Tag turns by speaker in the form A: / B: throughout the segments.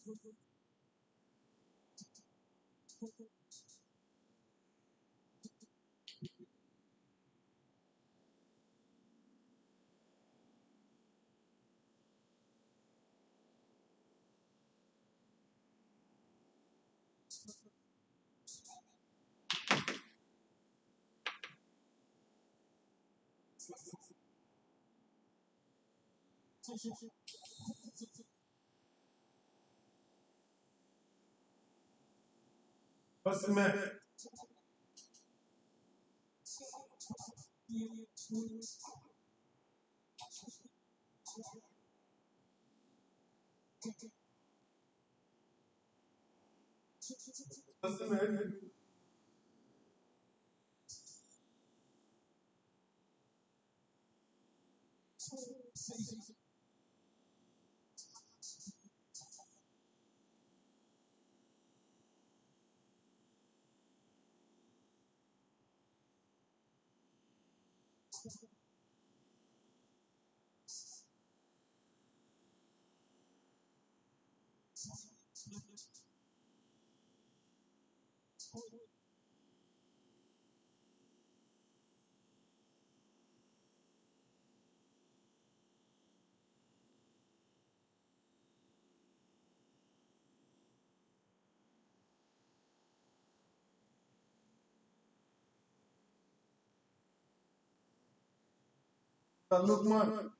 A: What's the man? What's the man? Look, man.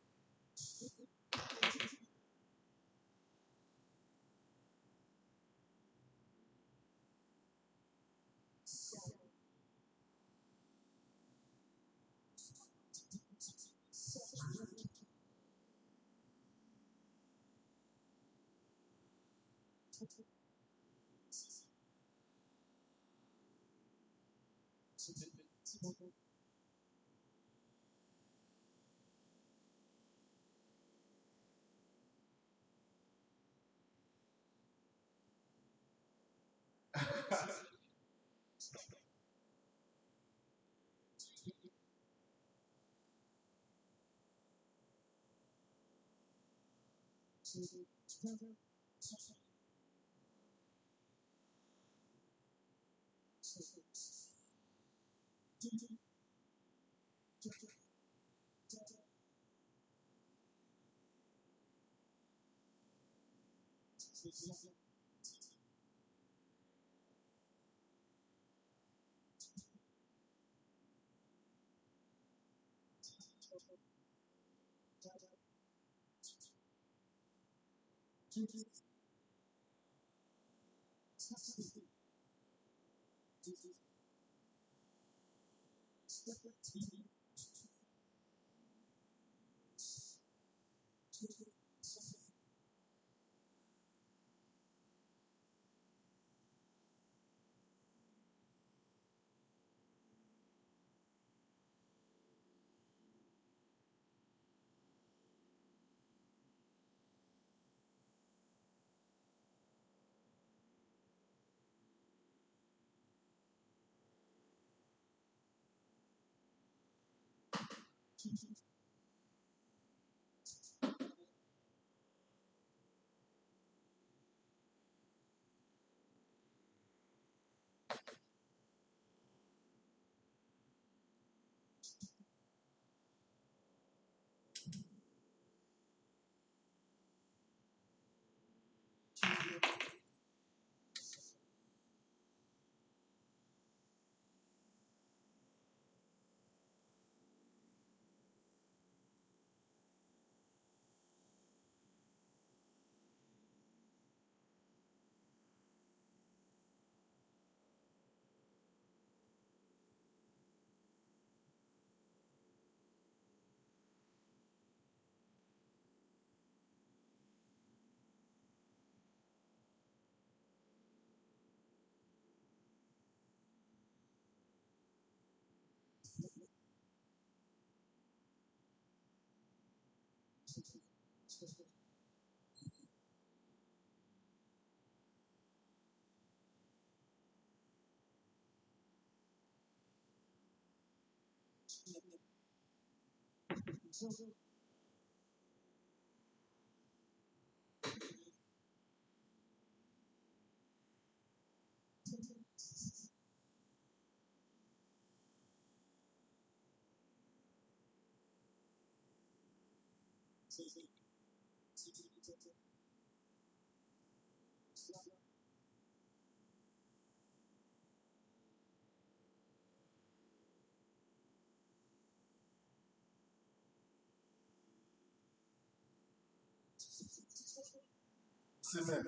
A: Cement.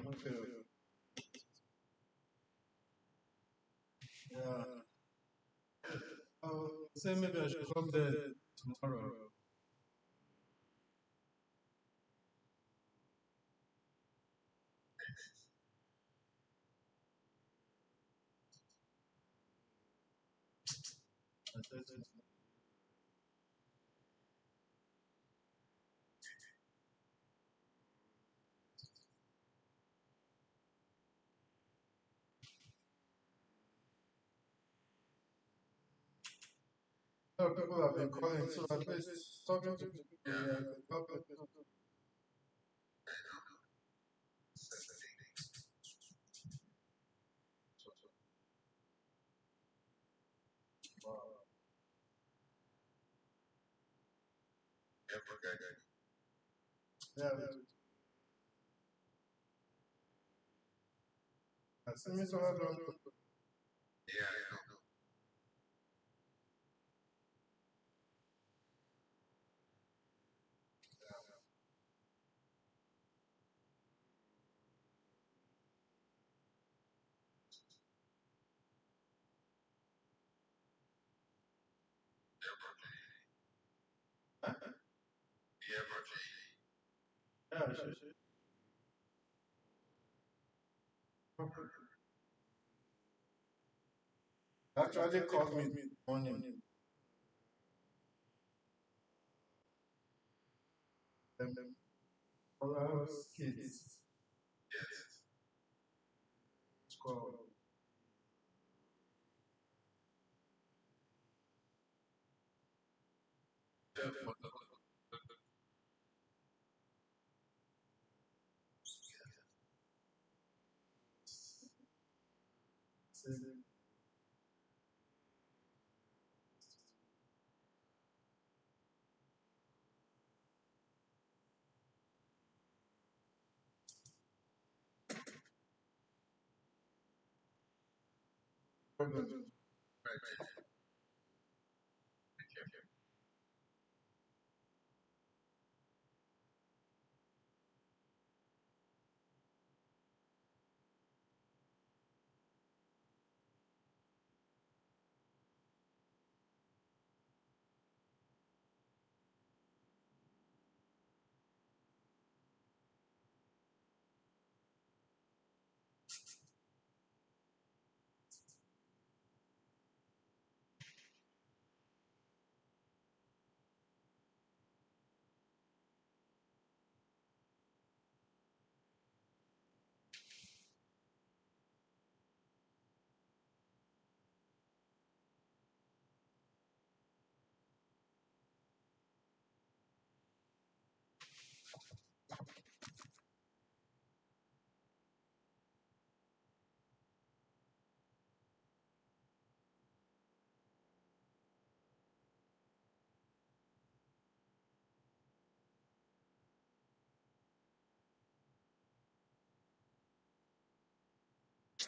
A: Okay. Yeah. Say maybe I should come there tomorrow. I said it. No, people have been calling, so at least talking to people, yeah, could help it. Wow. Yeah, I see me so I don't. Yeah, she actually called me morning. All our kids score.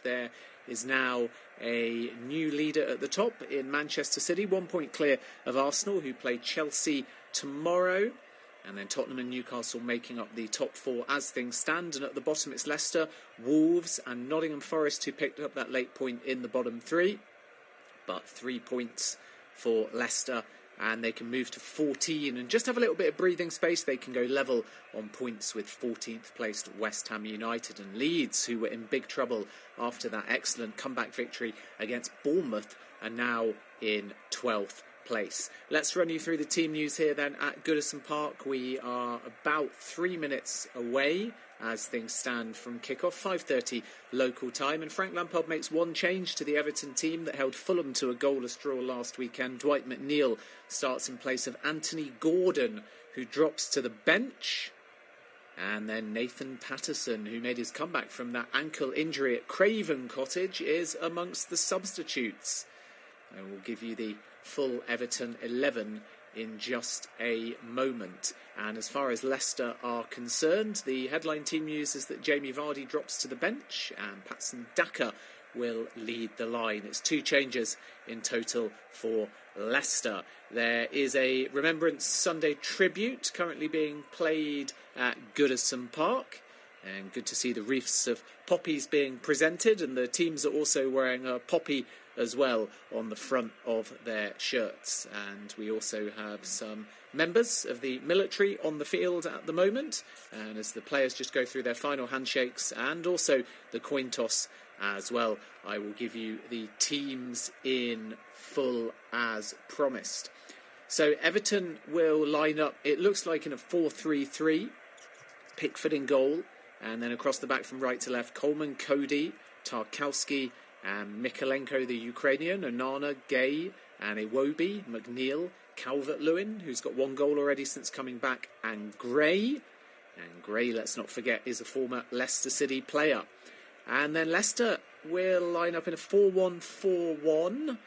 B: There is now a new leader at the top in Manchester City, 1 point clear of Arsenal, who play Chelsea tomorrow. And then Tottenham and Newcastle making up the top four as things stand. And at the bottom it's Leicester, Wolves and Nottingham Forest, who picked up that late point in the bottom three. But 3 points for Leicester, and they can move to 14 and just have a little bit of breathing space. They can go level on points with 14th placed West Ham United, and Leeds, who were in big trouble after that excellent comeback victory against Bournemouth, are now in 12th place. Let's run you through the team news here then at Goodison Park. We are about 3 minutes away as things stand from kickoff, 5:30 local time, and Frank Lampard makes one change to the Everton team that held Fulham to a goalless draw last weekend. Dwight McNeil starts in place of Anthony Gordon, who drops to the bench. And then Nathan Patterson, who made his comeback from that ankle injury at Craven Cottage, is amongst the substitutes. I will give you the full Everton 11 in just a moment. And as far as Leicester are concerned, the headline team news is that Jamie Vardy drops to the bench and Patson Daka will lead the line. It's 2 changes in total for Leicester. There is a Remembrance Sunday tribute currently being played at Goodison Park, and good to see the wreaths of poppies being presented, and the teams are also wearing a poppy as well on the front of their shirts. And we also have some members of the military on the field at the moment, and as the players just go through their final handshakes and also the coin toss as well, I will give you the teams in full as promised. So Everton will line up, it looks like, in a 4-3-3, Pickford in goal, and then across the back from right to left, Coleman, Cody, Tarkowski and Mikalenko, the Ukrainian, Onana, Gay and Iwobi, McNeil, Calvert-Lewin, who's got 1 goal already since coming back, and Gray. And Gray, let's not forget, is a former Leicester City player. And then Leicester will line up in a 4-1-4-1.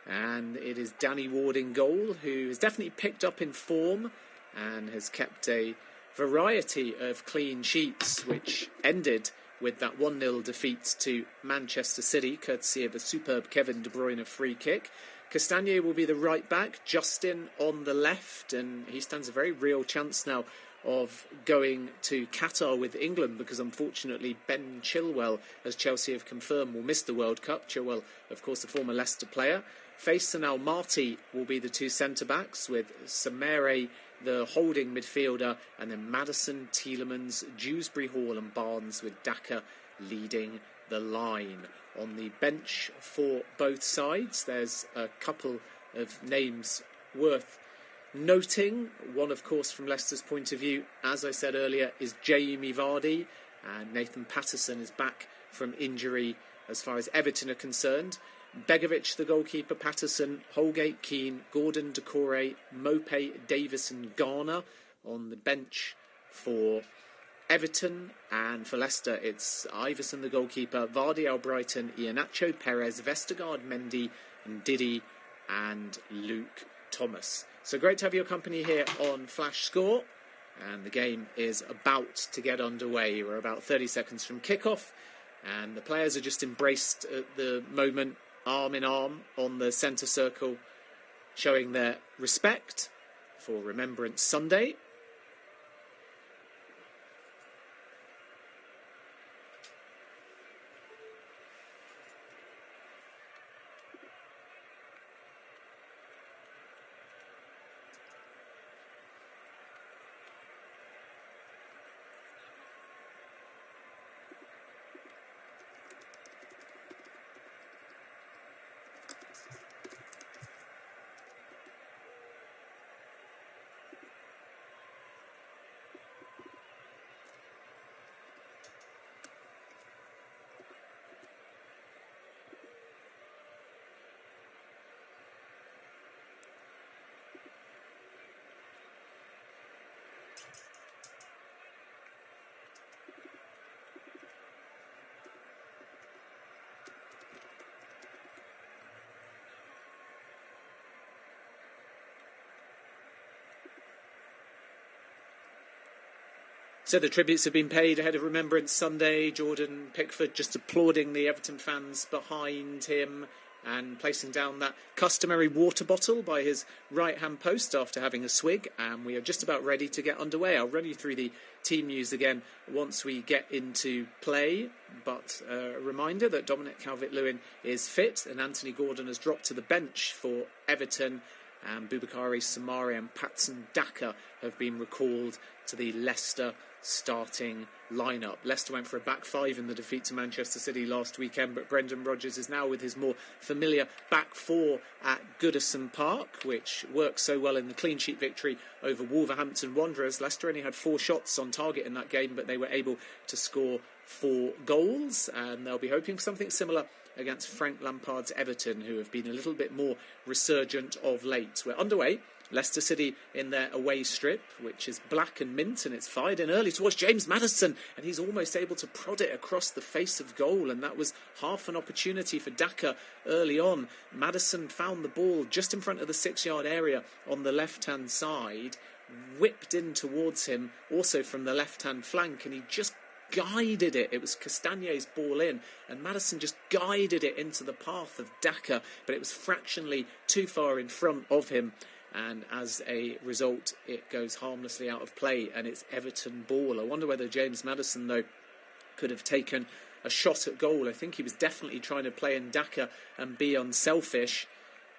B: And it is Danny Ward in goal, who has definitely picked up in form and has kept a variety of clean sheets, which ended with that 1-0 defeat to Manchester City, courtesy of a superb Kevin De Bruyne free kick. Castagne will be the right back, Justin on the left, and he stands a very real chance now of going to Qatar with England, because unfortunately Ben Chilwell, as Chelsea have confirmed, will miss the World Cup. Chilwell, of course, a former Leicester player. Faisal and Almaty will be the 2 centre-backs, with Samere, the holding midfielder, and then Maddison, Tielemans, Dewsbury Hall and Barnes, with Daka leading the line. On the bench for both sides, there's a couple of names worth noting. One, of course, from Leicester's point of view, as I said earlier, is Jamie Vardy, and Nathan Patterson is back from injury as far as Everton are concerned. Begovic, the goalkeeper, Patterson, Holgate, Keane, Gordon, Decore, Mope, Davis and Garner on the bench for Everton. And for Leicester, it's Iverson, the goalkeeper, Vardy, Albrighton, Iheanacho, Perez, Vestergaard, Mendy, and Diddy and Luke Thomas. So great to have your company here on Flash Score, and the game is about to get underway. We're about 30 seconds from kickoff, and the players are just embraced at the moment, arm in arm on the centre circle, showing their respect for Remembrance Sunday. So the tributes have been paid ahead of Remembrance Sunday. Jordan Pickford just applauding the Everton fans behind him and placing down that customary water bottle by his right-hand post after having a swig. And we are just about ready to get underway. I'll run you through the team news again once we get into play. But a reminder that Dominic Calvert-Lewin is fit and Anthony Gordon has dropped to the bench for Everton. And Boubakary Soumaré and Patson Daka have been recalled to the Leicester starting lineup. Leicester went for a back 5 in the defeat to Manchester City last weekend, but Brendan Rodgers is now with his more familiar back 4 at Goodison Park, which worked so well in the clean sheet victory over Wolverhampton Wanderers. Leicester only had 4 shots on target in that game, but they were able to score 4 goals, and they'll be hoping for something similar against Frank Lampard's Everton, who have been a little bit more resurgent of late. We're underway Leicester City in their away strip, which is black and mint, and it's fired in early towards James Maddison, and he's almost able to prod it across the face of goal, and that was half an opportunity for Daka early on. Maddison found the ball just in front of the 6-yard area on the left-hand side, whipped in towards him, also from the left-hand flank, and he just guided it. It was Castagne's ball in, and Maddison just guided it into the path of Daka, but it was fractionally too far in front of him, and as a result it goes harmlessly out of play, and it's Everton ball. I wonder whether James Maddison, though, could have taken a shot at goal. I think he was definitely trying to play in Daka and be unselfish,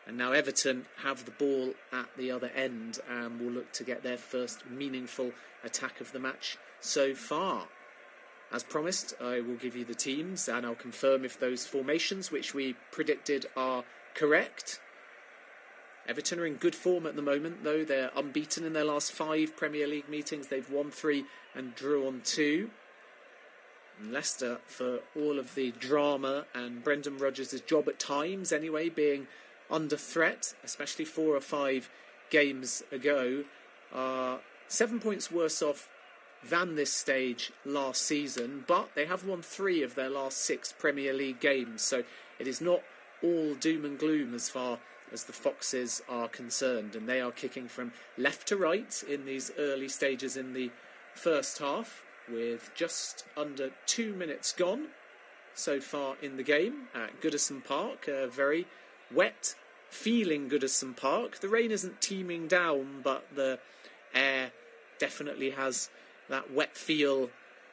B: and now Everton have the ball at the other end and will look to get their first meaningful attack of the match so far. As promised, I will give you the teams and I'll confirm if those formations which we predicted are correct. Everton are in good form at the moment, though. They're unbeaten in their last 5 Premier League meetings. They've won 3 and drawn 2. And Leicester, for all of the drama and Brendan Rodgers' job at times anyway, being under threat, especially 4 or 5 games ago, are 7 points worse off than this stage last season, but they have won 3 of their last 6 Premier League games, so it is not all doom and gloom as far as the Foxes are concerned, and they are kicking from left to right in these early stages in the first half, with just under 2 minutes gone so far in the game at Goodison Park. A very wet feeling Goodison Park. The rain isn't teeming down, but the air definitely has that wet feel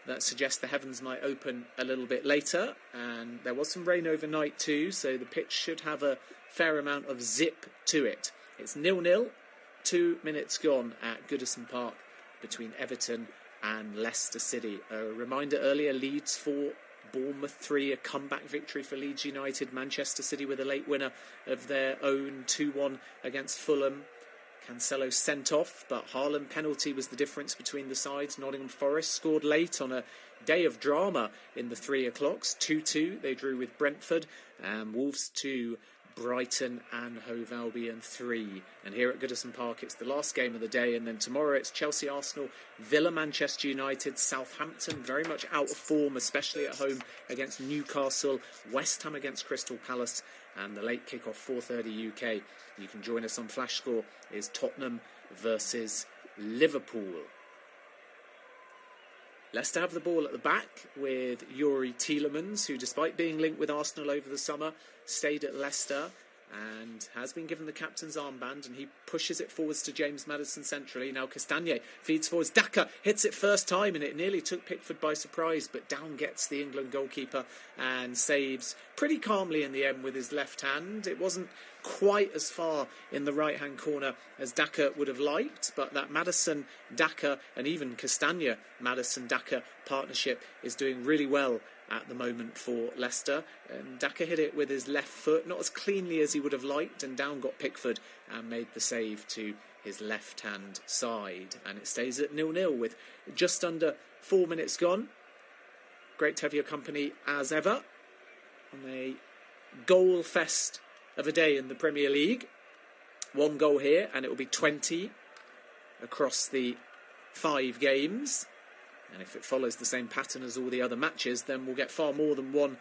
B: that suggests the heavens might open a little bit later, and there was some rain overnight too, so the pitch should have a fair amount of zip to it. It's 0-0, 2 minutes gone at Goodison Park between Everton and Leicester City. A reminder earlier, Leeds 4, Bournemouth 3, a comeback victory for Leeds United. Manchester City with a late winner of their own, 2-1 against Fulham. Cancelo sent off, but Haaland penalty was the difference between the sides. Nottingham Forest scored late on a day of drama in the 3 o'clocks. 2-2 they drew with Brentford. Wolves 2, Brighton and Hove Albion 3. And here at Goodison Park it's the last game of the day, and then tomorrow it's Chelsea, Arsenal, Villa, Manchester United, Southampton very much out of form, especially at home against Newcastle, West Ham against Crystal Palace, and the late kick-off 4:30 UK. You can join us on Flash Score is Tottenham versus Liverpool. Leicester have the ball at the back with Yuri Tielemans, who, despite being linked with Arsenal over the summer, stayed at Leicester and has been given the captain's armband, and he pushes it forwards to James Maddison centrally. Now Castagne feeds forwards. Daka hits it first time, and it nearly took Pickford by surprise, but down gets the England goalkeeper and saves pretty calmly in the end with his left hand. It wasn't quite as far in the right-hand corner as Daka would have liked, but that Maddison-Daka and even Castagne-Maddison-Daka partnership is doing really well at the moment for Leicester. And Daka hit it with his left foot, not as cleanly as he would have liked, and down got Pickford and made the save to his left-hand side. And it stays at 0-0 with just under 4 minutes gone. Great to have your company as ever on a goal fest of a day in the Premier League. 1 goal here, and it will be 20 across the 5 games. And if it follows the same pattern as all the other matches, then we'll get far more than 1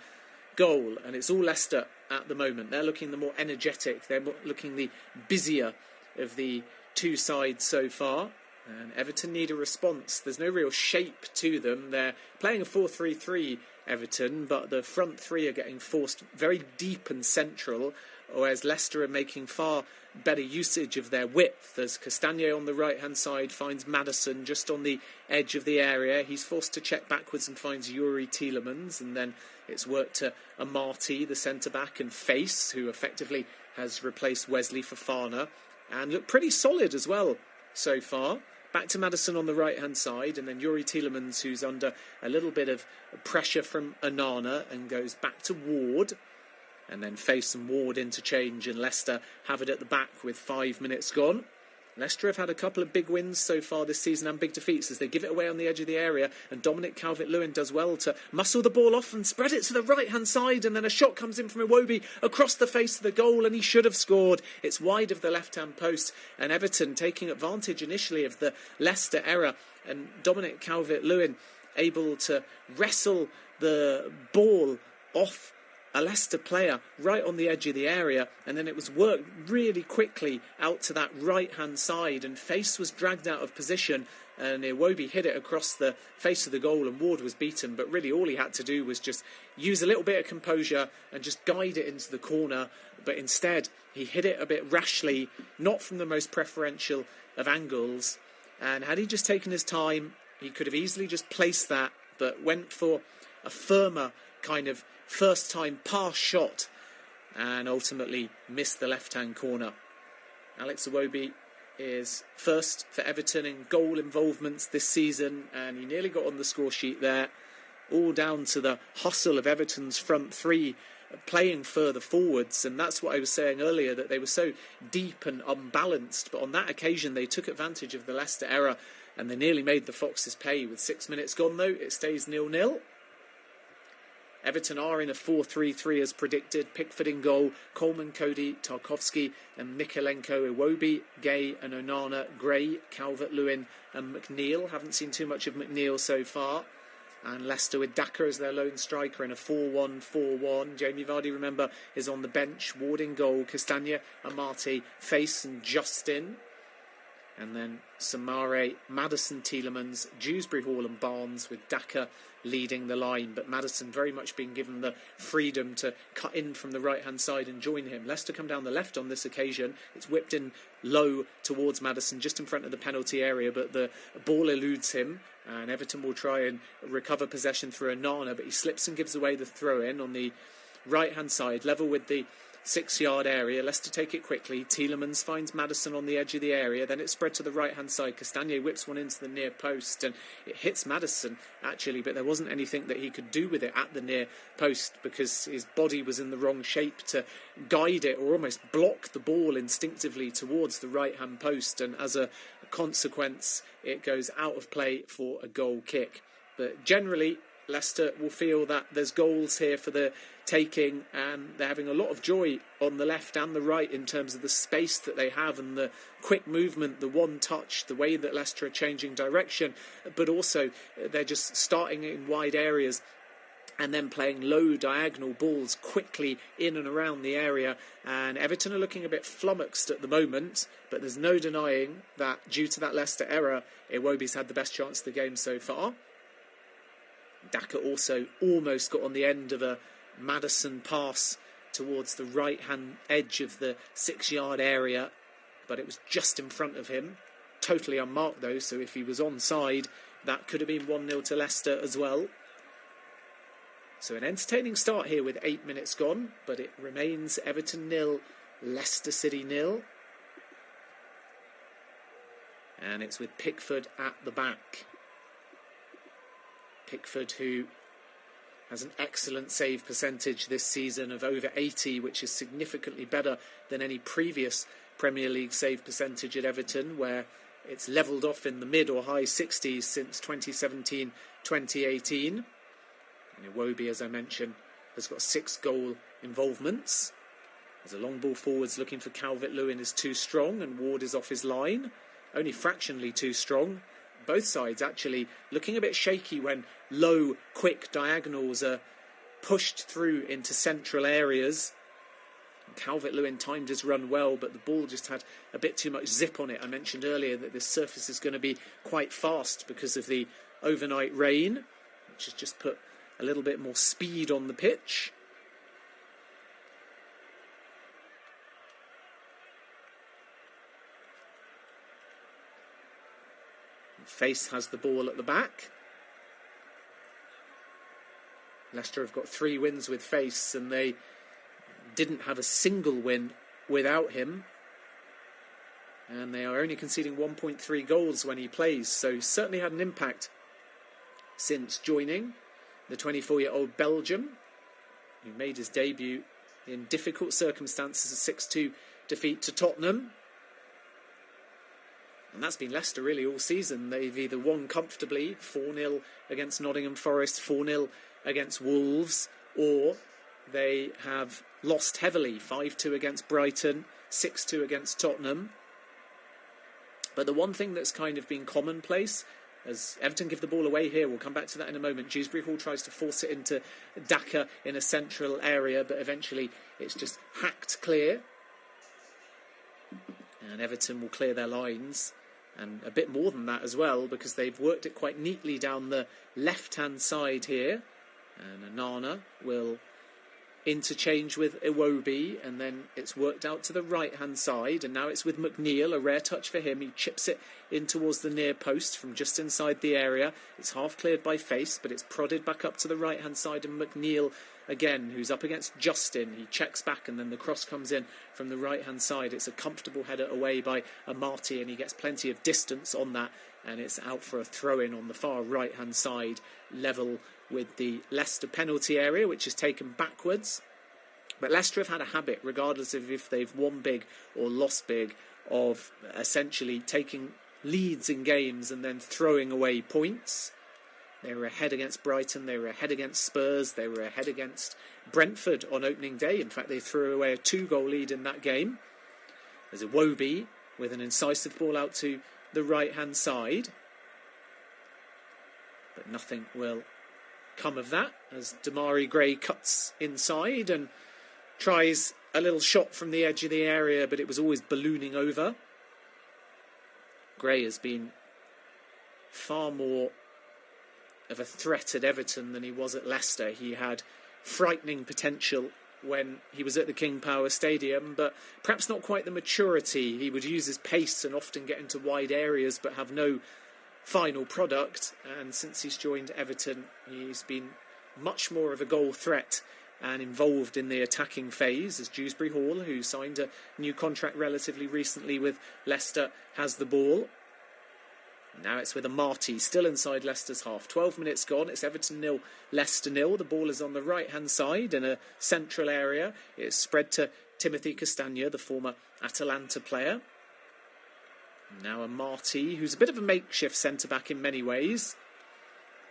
B: goal. And it's all Leicester at the moment. They're looking the more energetic. They're looking the busier of the 2 sides so far. And Everton need a response. There's no real shape to them. They're playing a 4-3-3, Everton, but the front 3 are getting forced very deep and central, whereas Leicester are making far better usage of their width, as Castagne on the right-hand side finds Maddison just on the edge of the area. He's forced to check backwards and finds Yuri Tielemans, and then it's worked to Amati, the centre-back, and Face, who effectively has replaced Wesley Fofana, and looked pretty solid as well so far. Back to Maddison on the right-hand side, and then Yuri Tielemans, who's under a little bit of pressure from Onana, and goes back to Ward. And then Face and Ward interchange, and Leicester have it at the back with 5 minutes gone. Leicester have had a couple of big wins so far this season and big defeats as they give it away on the edge of the area, and Dominic Calvert-Lewin does well to muscle the ball off and spread it to the right-hand side, and then a shot comes in from Iwobi across the face of the goal, and he should have scored. It's wide of the left-hand post, and Everton taking advantage initially of the Leicester error, and Dominic Calvert-Lewin able to wrestle the ball off a Leicester player right on the edge of the area, and then it was worked really quickly out to that right-hand side, and Face was dragged out of position, and Iwobi hit it across the face of the goal, and Ward was beaten. But really all he had to do was just use a little bit of composure and just guide it into the corner, but instead he hit it a bit rashly, not from the most preferential of angles, and had he just taken his time, he could have easily just placed that, but went for a firmer kind of first-time pass shot and ultimately missed the left-hand corner. Alex Iwobi is first for Everton in goal involvements this season, and he nearly got on the score sheet there, all down to the hustle of Everton's front three playing further forwards. And that's what I was saying earlier, that they were so deep and unbalanced, but on that occasion they took advantage of the Leicester error and they nearly made the Foxes pay. With 6 minutes gone though, it stays 0-0. Everton are in a 4-3-3 as predicted. Pickford in goal, Coleman, Cody, Tarkowski and Mykolenko, Iwobi, Gay and Onana, Gray, Calvert-Lewin and McNeil. Haven't seen too much of McNeil so far. And Leicester with Daka as their lone striker in a 4-1-4-1. Jamie Vardy, remember, is on the bench. Ward in goal, Castagna, Amati, Face and Justin. And then Samare, Maddison, Tielemans, Dewsbury Hall and Barnes, with Daka leading the line. But Maddison very much being given the freedom to cut in from the right-hand side and join him. Leicester come down the left on this occasion. It's whipped in low towards Maddison, just in front of the penalty area, but the ball eludes him. And Everton will try and recover possession through Onana, but he slips and gives away the throw-in on the right-hand side, level with the 6-yard area. Leicester take it quickly. Tielemans finds Maddison on the edge of the area. Then it's spread to the right-hand side. Castagna whips one into the near post, and it hits Maddison, actually, but there wasn't anything that he could do with it at the near post because his body was in the wrong shape to guide it or almost block the ball instinctively towards the right-hand post, and as a consequence, it goes out of play for a goal kick. But generally, Leicester will feel that there's goals here for the taking, and they're having a lot of joy on the left and the right in terms of the space that they have and the quick movement, the one touch, the way that Leicester are changing direction, but also they're just starting in wide areas and then playing low diagonal balls quickly in and around the area. And Everton are looking a bit flummoxed at the moment, but there's no denying that due to that Leicester error, Iwobi's had the best chance of the game so far. Daka also almost got on the end of a Maddison pass towards the right-hand edge of the 6-yard area, but it was just in front of him. Totally unmarked though, so if he was onside, that could have been 1-0 to Leicester as well. So an entertaining start here with 8 minutes gone, but it remains Everton 0, Leicester City 0. And it's with Pickford at the back. Pickford, who has an excellent save percentage this season of over 80, which is significantly better than any previous Premier League save percentage at Everton, where it's levelled off in the mid or high 60s since 2017-2018. And Iwobi, as I mentioned, has got 6 goal involvements. As a long ball forwards looking for Calvert-Lewin is too strong, and Ward is off his line, only fractionally too strong. Both sides actually looking a bit shaky when low, quick diagonals are pushed through into central areas. Calvert-Lewin timed his run well, but the ball just had a bit too much zip on it. I mentioned earlier that this surface is going to be quite fast because of the overnight rain, which has just put a little bit more speed on the pitch. Face has the ball at the back. Leicester have got 3 wins with Face, and they didn't have a single win without him. And they are only conceding 1.3 goals when he plays, so he's certainly had an impact since joining. The 24-year-old Belgium, who made his debut in difficult circumstances, a 6-2 defeat to Tottenham. And that's been Leicester really all season. They've either won comfortably, 4-0 against Nottingham Forest, 4-0 against Wolves, or they have lost heavily, 5-2 against Brighton, 6-2 against Tottenham. But the one thing that's kind of been commonplace, as Everton give the ball away here, we'll come back to that in a moment. Dewsbury Hall tries to force it into Daka in a central area, but eventually it's just hacked clear. And Everton will clear their lines, and a bit more than that as well, because they've worked it quite neatly down the left-hand side here. And Onana will interchange with Iwobi, and then it's worked out to the right-hand side, and now it's with McNeil, a rare touch for him. He chips it in towards the near post from just inside the area. It's half cleared by Face, but it's prodded back up to the right-hand side, and McNeil again, who's up against Justin. He checks back, and then the cross comes in from the right-hand side. It's a comfortable header away by Amati, and he gets plenty of distance on that, and it's out for a throw-in on the far right-hand side, level with the Leicester penalty area, which is taken backwards. But Leicester have had a habit, regardless of if they've won big or lost big, of essentially taking leads in games and then throwing away points. They were ahead against Brighton, they were ahead against Spurs, they were ahead against Brentford on opening day. In fact, they threw away a 2-goal lead in that game. There's Iwobi with an incisive ball out to the right-hand side. But nothing will come of that, as Damari Gray cuts inside and tries a little shot from the edge of the area, but it was always ballooning over. Gray has been far more of a threat at Everton than he was at Leicester. He had frightening potential when he was at the King Power Stadium, but perhaps not quite the maturity. He would use his pace and often get into wide areas but have no final product, and since he's joined Everton, he's been much more of a goal threat and involved in the attacking phase, as Dewsbury Hall, who signed a new contract relatively recently with Leicester, has the ball. Now it's with Amati, still inside Leicester's half. 12 minutes gone, it's Everton 0, Leicester 0. The ball is on the right-hand side in a central area. It's spread to Timothy Castagna, the former Atalanta player. Now Amati, who's a bit of a makeshift centre-back in many ways.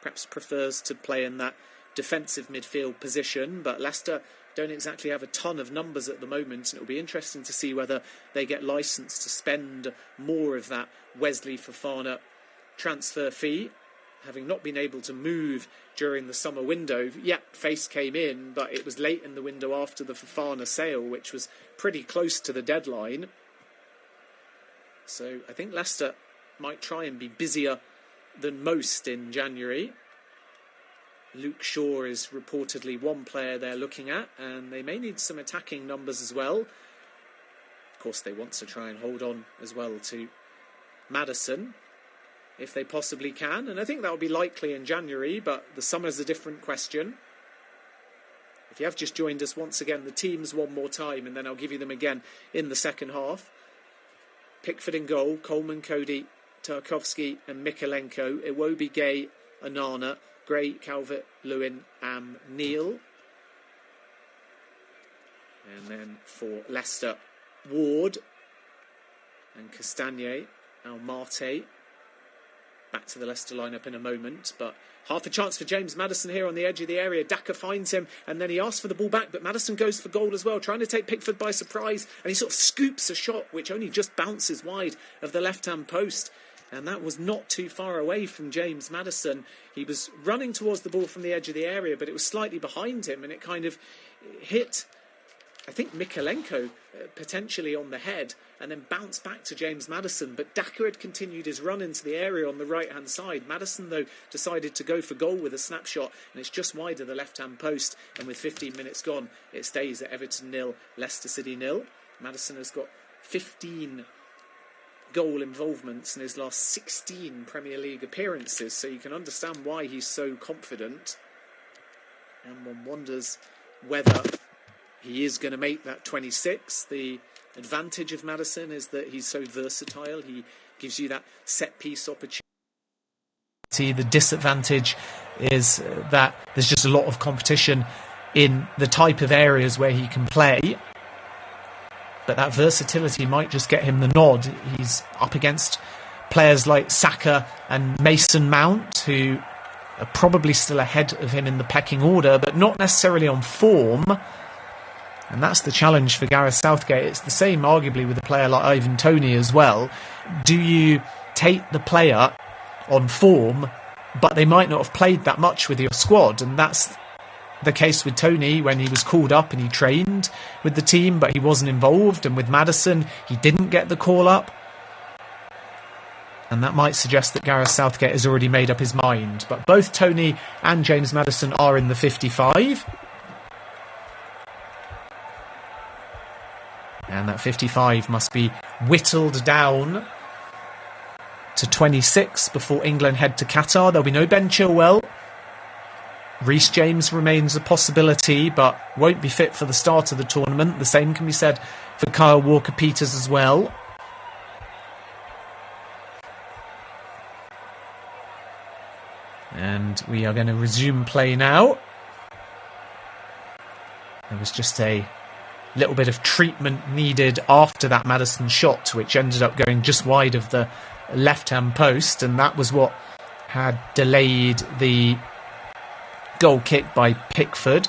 B: Perhaps prefers to play in that defensive midfield position, but Leicester don't exactly have a ton of numbers at the moment, and it'll be interesting to see whether they get licence to spend more of that Wesley Fofana transfer fee, having not been able to move during the summer window. Yep, Face came in, but it was late in the window after the Fofana sale, which was pretty close to the deadline. So I think Leicester might try and be busier than most in January. Luke Shaw is reportedly one player they're looking at, and they may need some attacking numbers as well. Of course, they want to try and hold on as well to Maddison, if they possibly can, and I think that will be likely in January, but the summer's a different question. If you have just joined us, once again, the teams one more time, and then I'll give you them again in the second half. Pickford in goal, Coleman, Cody, Tarkovsky and Mikalenko, Iwobi, Gay, Onana, Gray, Calvert-Lewin and Neil. And then for Leicester, Ward and Castagna, Almate. Back to the Leicester lineup in a moment, but half a chance for James Maddison here on the edge of the area. Daka finds him, and then he asks for the ball back, but Maddison goes for goal as well, trying to take Pickford by surprise, and he sort of scoops a shot which only just bounces wide of the left-hand post, and that was not too far away from James Maddison. He was running towards the ball from the edge of the area, but it was slightly behind him, and it kind of hit, I think, Mikalenko potentially on the head, and then bounced back to James Maddison. But Daka had continued his run into the area on the right-hand side. Maddison, though, decided to go for goal with a snapshot, and it's just wide of the left-hand post. And with 15 minutes gone, it stays at Everton 0, Leicester City 0. Maddison has got 15 goal involvements in his last 16 Premier League appearances, so you can understand why he's so confident. And one wonders whether he is going to make that 26. The advantage of Maddison is that he's so versatile. He gives you that set-piece opportunity. The disadvantage is that there's just a lot of competition in the type of areas where he can play. But that versatility might just get him the nod. He's up against players like Saka and Mason Mount, who are probably still ahead of him in the pecking order, but not necessarily on form. And that's the challenge for Gareth Southgate. It's the same, arguably, with a player like Ivan Toney as well. Do you take the player on form, but they might not have played that much with your squad? And that's the case with Toney when he was called up and he trained with the team, but he wasn't involved. And with Maddison, he didn't get the call up. And that might suggest that Gareth Southgate has already made up his mind. But both Toney and James Maddison are in the 55. And that 55 must be whittled down to 26 before England head to Qatar. There'll be no Ben Chilwell. Reece James remains a possibility, but won't be fit for the start of the tournament. The same can be said for Kyle Walker-Peters as well. And we are going to resume play now. There was just a little bit of treatment needed after that Maddison shot, which ended up going just wide of the left-hand post, and that was what had delayed the goal kick by Pickford.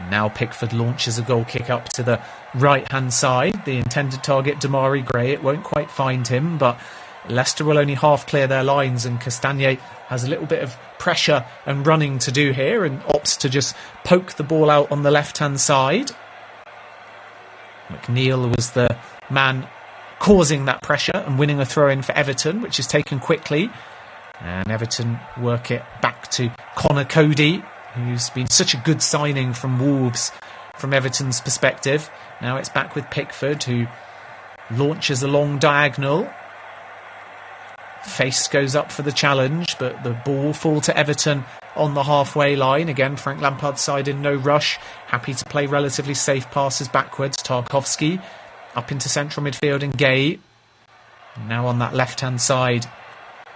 B: Now Pickford launches a goal kick up to the right-hand side. The intended target, Damari Gray. It won't quite find him, but Leicester will only half clear their lines, and Castagne has a little bit of pressure and running to do here and opts to just poke the ball out on the left-hand side. McNeil was the man causing that pressure and winning a throw-in for Everton, which is taken quickly. And Everton work it back to Connor Cody, who's been such a good signing from Wolves from Everton's perspective. Now it's back with Pickford, who launches a long diagonal. Face goes up for the challenge, but the ball will fall to Everton on the halfway line. Again, Frank Lampard's side in no rush, happy to play relatively safe passes backwards. Tarkowski up into central midfield and Gay. Now on that left-hand side,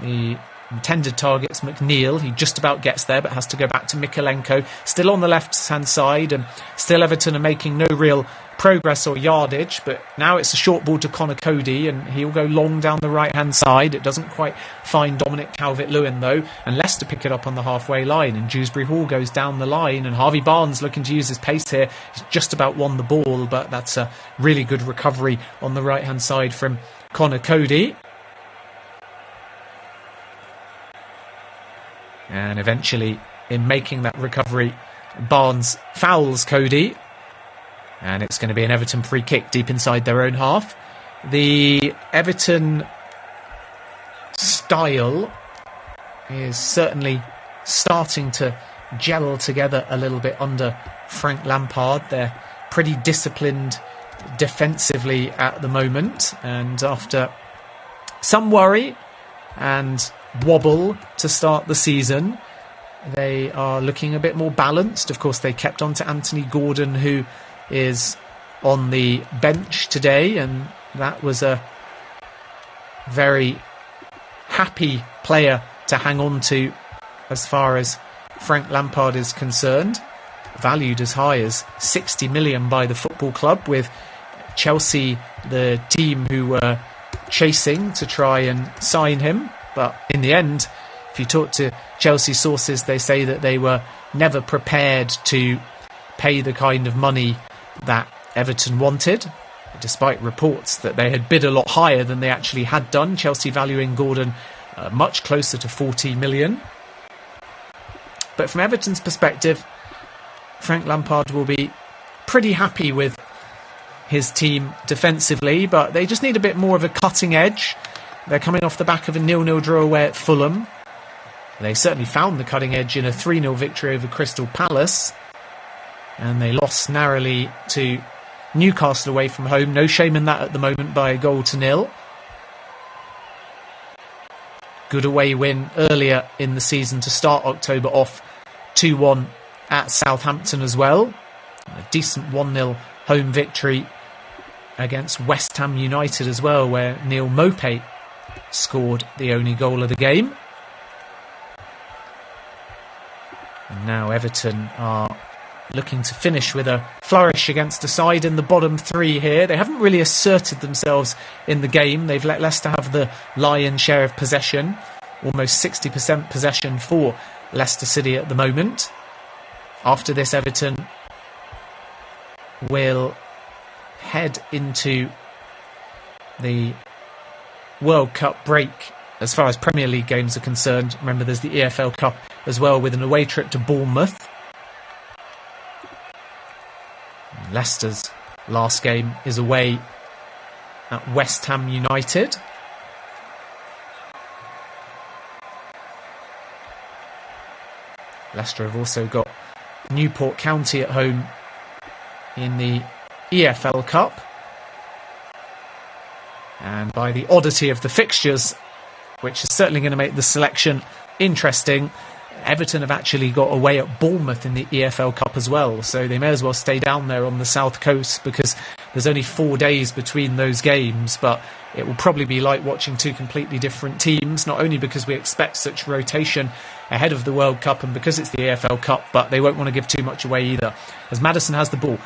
B: the intended target's McNeil. He just about gets there, but has to go back to Mikalenko. Still on the left-hand side, and still Everton are making no real progress or yardage, but now it's a short ball to Connor Cody, and he'll go long down the right-hand side. It doesn't quite find Dominic Calvert-Lewin, though, and Leicester pick it up on the halfway line, and Dewsbury Hall goes down the line, and Harvey Barnes looking to use his pace here. He's just about won the ball, but that's a really good recovery on the right-hand side from Connor Cody. And eventually, in making that recovery, Barnes fouls Cody. And it's going to be an Everton free kick deep inside their own half. The Everton style is certainly starting to gel together a little bit under Frank Lampard. They're pretty disciplined defensively at the moment. And after some worry and wobble to start the season, they are looking a bit more balanced. Of course, they kept on to Anthony Gordon, who is on the bench today, and that was a very happy player to hang on to as far as Frank Lampard is concerned. Valued as high as 60 million by the football club, with Chelsea the team who were chasing to try and sign him. But in the end, if you talk to Chelsea sources, they say that they were never prepared to pay the kind of money that Everton wanted, despite reports that they had bid a lot higher than they actually had done. Chelsea valuing Gordon much closer to 40 million. But from Everton's perspective, Frank Lampard will be pretty happy with his team defensively, but they just need a bit more of a cutting edge. They're coming off the back of a 0-0 draw away at Fulham. They certainly found the cutting edge in a 3-0 victory over Crystal Palace. And they lost narrowly to Newcastle away from home. No shame in that at the moment, by a 1-0. Good away win earlier in the season to start October off, 2-1 at Southampton as well. A decent 1-0 home victory against West Ham United as well, where Neil Maupay scored the only goal of the game. And now Everton are looking to finish with a flourish against a side in the bottom three here. They haven't really asserted themselves in the game. They've let Leicester have the lion's share of possession. Almost 60% possession for Leicester City at the moment. After this, Everton will head into the World Cup break as far as Premier League games are concerned. Remember, there's the EFL Cup as well, with an away trip to Bournemouth. Leicester's last game is away at West Ham United. Leicester have also got Newport County at home in the EFL Cup. And by the oddity of the fixtures, which is certainly going to make the selection interesting, Everton have actually got away at Bournemouth in the EFL Cup as well. So they may as well stay down there on the south coast, because there's only 4 days between those games. But it will probably be like watching two completely different teams, not only because we expect such rotation ahead of the World Cup and because it's the EFL Cup, but they won't want to give too much away either. As Maddison has the ball,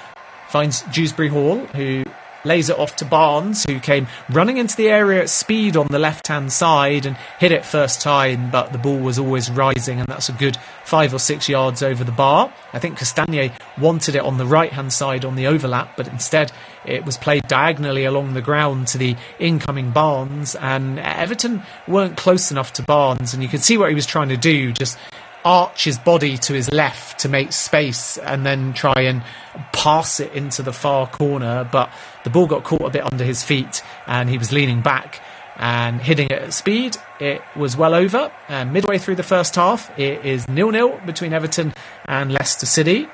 B: finds Dewsbury Hall, who lays it off to Barnes, who came running into the area at speed on the left-hand side and hit it first time, but the ball was always rising, and that's a good 5 or 6 yards over the bar. I think Castagnier wanted it on the right-hand side on the overlap, but instead it was played diagonally along the ground to the incoming Barnes, and Everton weren't close enough to Barnes, and you could see what he was trying to do, just arch his body to his left to make space and then try and pass it into the far corner, but the ball got caught a bit under his feet and he was leaning back and hitting it at speed. It was well over, and midway through the first half it is 0-0 between Everton and Leicester City.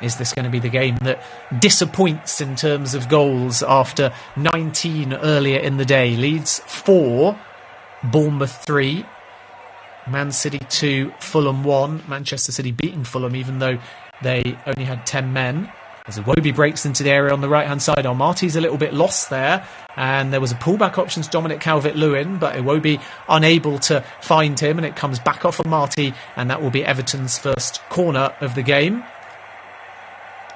B: Is this going to be the game that disappoints in terms of goals after 19 earlier in the day? Leeds 4, Bournemouth 3, Man City 2, Fulham 1. Manchester City beating Fulham even though they only had 10 men. As Iwobi breaks into the area on the right-hand side, Marty's a little bit lost there, and there was a pullback option to Dominic Calvert-Lewin, but Iwobi unable to find him, and it comes back off of Marty, and that will be Everton's first corner of the game.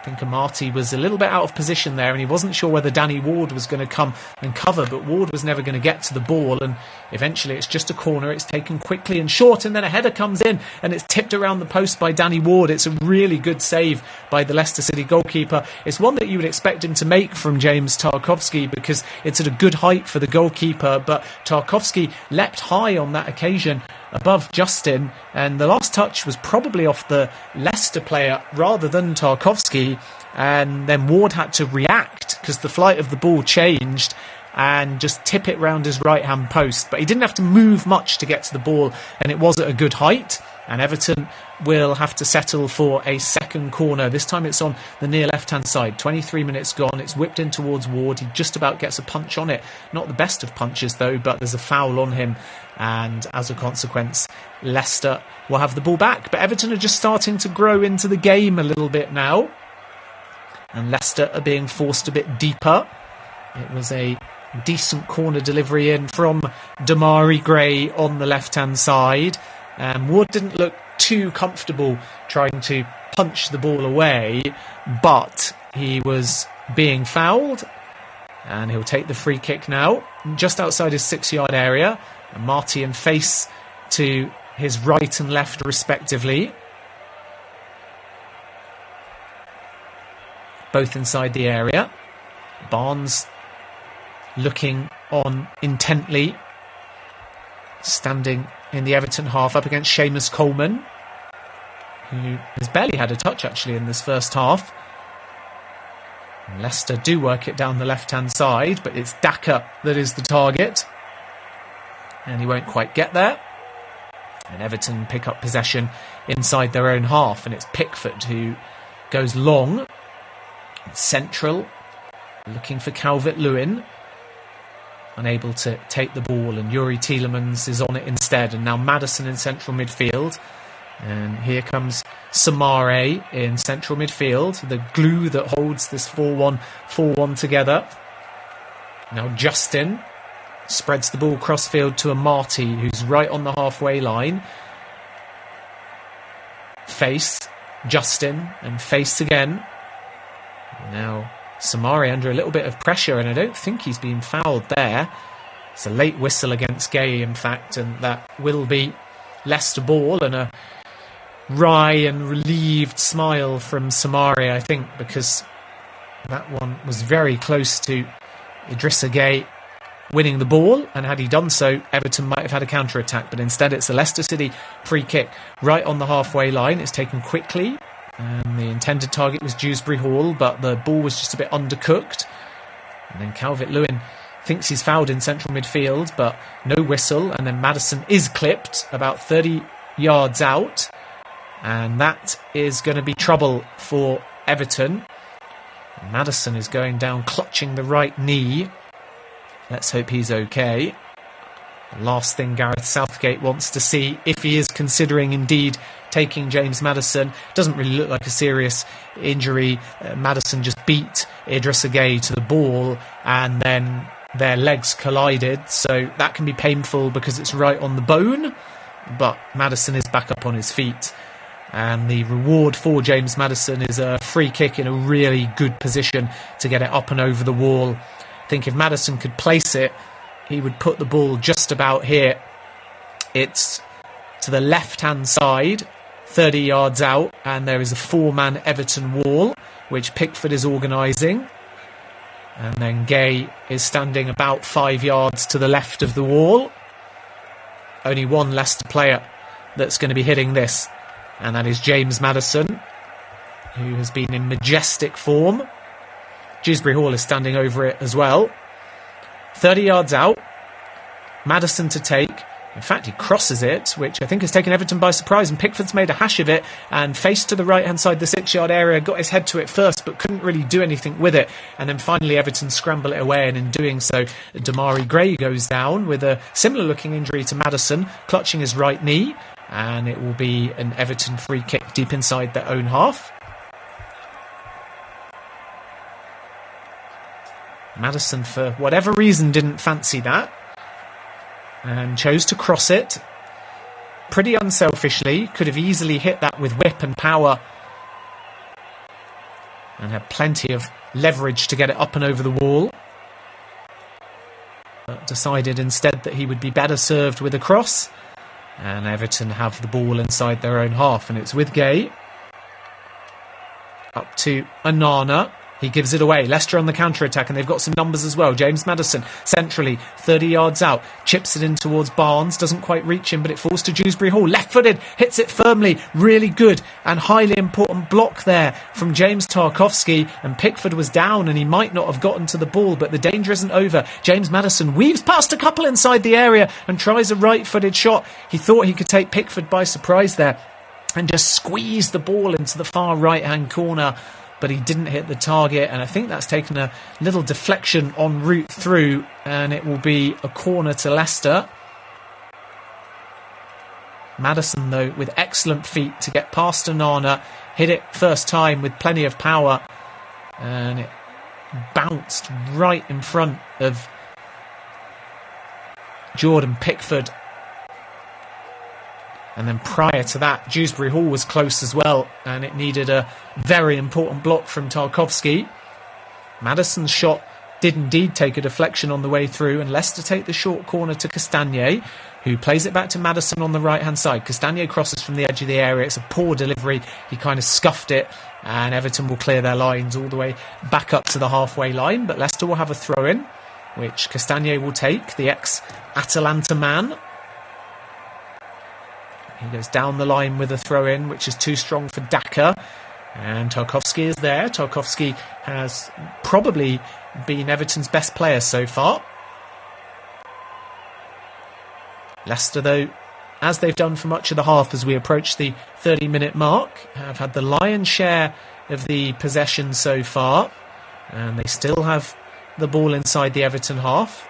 B: I think Marty was a little bit out of position there, and he wasn't sure whether Danny Ward was going to come and cover, but Ward was never going to get to the ball, and eventually it's just a corner. It's taken quickly and short, and then a header comes in and it's tipped around the post by Danny Ward. It's a really good save by the Leicester City goalkeeper. It's one that you would expect him to make from James Tarkowski, because it's at a good height for the goalkeeper, but Tarkowski leapt high on that occasion above Justin, and the last touch was probably off the Leicester player rather than Tarkowski, and then Ward had to react because the flight of the ball changed and just tip it round his right hand post, but he didn't have to move much to get to the ball, and it was at a good height. And Everton will have to settle for a second corner. This time it's on the near left-hand side. 23 minutes gone. It's whipped in towards Ward. He just about gets a punch on it. Not the best of punches, though, but there's a foul on him. And as a consequence, Leicester will have the ball back. But Everton are just starting to grow into the game a little bit now. And Leicester are being forced a bit deeper. It was a decent corner delivery in from Damari Gray on the left-hand side. Ward didn't look too comfortable trying to punch the ball away, but he was being fouled, and he'll take the free kick now, just outside his 6-yard area. And Marty and Face to his right and left, respectively. Both inside the area. Barnes looking on intently, standing in the Everton half up against Seamus Coleman, who has barely had a touch actually in this first half. And Leicester do work it down the left-hand side, but it's Daka that is the target, and he won't quite get there. And Everton pick up possession inside their own half, and it's Pickford who goes long, central, looking for Calvert-Lewin. Unable to take the ball, and Yuri Tielemans is on it instead. And now Maddison in central midfield. And here comes Samare in central midfield, the glue that holds this 4-1 together. Now Justin spreads the ball crossfield to a Marty, who's right on the halfway line. Face Justin and face again. Now Samari under a little bit of pressure, and I don't think he's been fouled there. It's a late whistle against Gay, in fact, and that will be Leicester ball, and a wry and relieved smile from Samari, I think, because that one was very close to Idrissa Gay winning the ball, and had he done so, Everton might have had a counter-attack, but instead it's a Leicester City free kick right on the halfway line. It's taken quickly, and the intended target was Dewsbury Hall, but the ball was just a bit undercooked, and then Calvert-Lewin thinks he's fouled in central midfield, but no whistle, and then Maddison is clipped about 30 yards out, and that is going to be trouble for Everton. Maddison is going down clutching the right knee. Let's hope he's okay. The last thing Gareth Southgate wants to see, if he is considering indeed taking James Maddison, doesn't really look like a serious injury. Maddison just beat Idrissa Gay to the ball, and then their legs collided, so that can be painful because it's right on the bone, but Maddison is back up on his feet, and the reward for James Maddison is a free kick in a really good position to get it up and over the wall. I think if Maddison could place it, he would put the ball just about here. It's to the left-hand side, 30 yards out, and there is a 4-man Everton wall, which Pickford is organising. And then Gay is standing about 5 yards to the left of the wall. Only one Leicester player that's going to be hitting this, and that is James Maddison, who has been in majestic form. Dewsbury Hall is standing over it as well. 30 yards out. Maddison to take. In fact, he crosses it, which I think has taken Everton by surprise, and Pickford's made a hash of it and faced to the right-hand side, the 6-yard area, got his head to it first, but couldn't really do anything with it. And then finally Everton scramble it away, and in doing so, Damari Gray goes down with a similar-looking injury to Maddison, clutching his right knee, and it will be an Everton free kick deep inside their own half. Maddison, for whatever reason, didn't fancy that and chose to cross it pretty unselfishly. Could have easily hit that with whip and power and had plenty of leverage to get it up and over the wall, but decided instead that he would be better served with a cross, and Everton have the ball inside their own half, and it's with Gay up to Onana. He gives it away. Leicester on the counter-attack, and they've got some numbers as well. James Maddison, centrally, 30 yards out, chips it in towards Barnes, doesn't quite reach him, but it falls to Dewsbury Hall. Left-footed, hits it firmly, really good and highly important block there from James Tarkowski, and Pickford was down, and he might not have gotten to the ball, but the danger isn't over. James Maddison weaves past a couple inside the area and tries a right-footed shot. He thought he could take Pickford by surprise there and just squeeze the ball into the far right-hand corner, but he didn't hit the target, and I think that's taken a little deflection en route through, and it will be a corner to Leicester. Maddison, though, with excellent feet to get past Onana, hit it first time with plenty of power, and it bounced right in front of Jordan Pickford. And then prior to that, Dewsbury Hall was close as well, and it needed a very important block from Tarkowski. Maddison's shot did indeed take a deflection on the way through, and Leicester take the short corner to Castagne, who plays it back to Maddison on the right-hand side. Castagne crosses from the edge of the area. It's a poor delivery. He kind of scuffed it, and Everton will clear their lines all the way back up to the halfway line, but Leicester will have a throw-in, which Castagne will take, the ex-Atalanta man. He goes down the line with a throw-in, which is too strong for Daka. And Tarkowski is there. Tarkowski has probably been Everton's best player so far. Leicester, though, as they've done for much of the half as we approach the 30-minute mark, have had the lion's share of the possession so far. And they still have the ball inside the Everton half.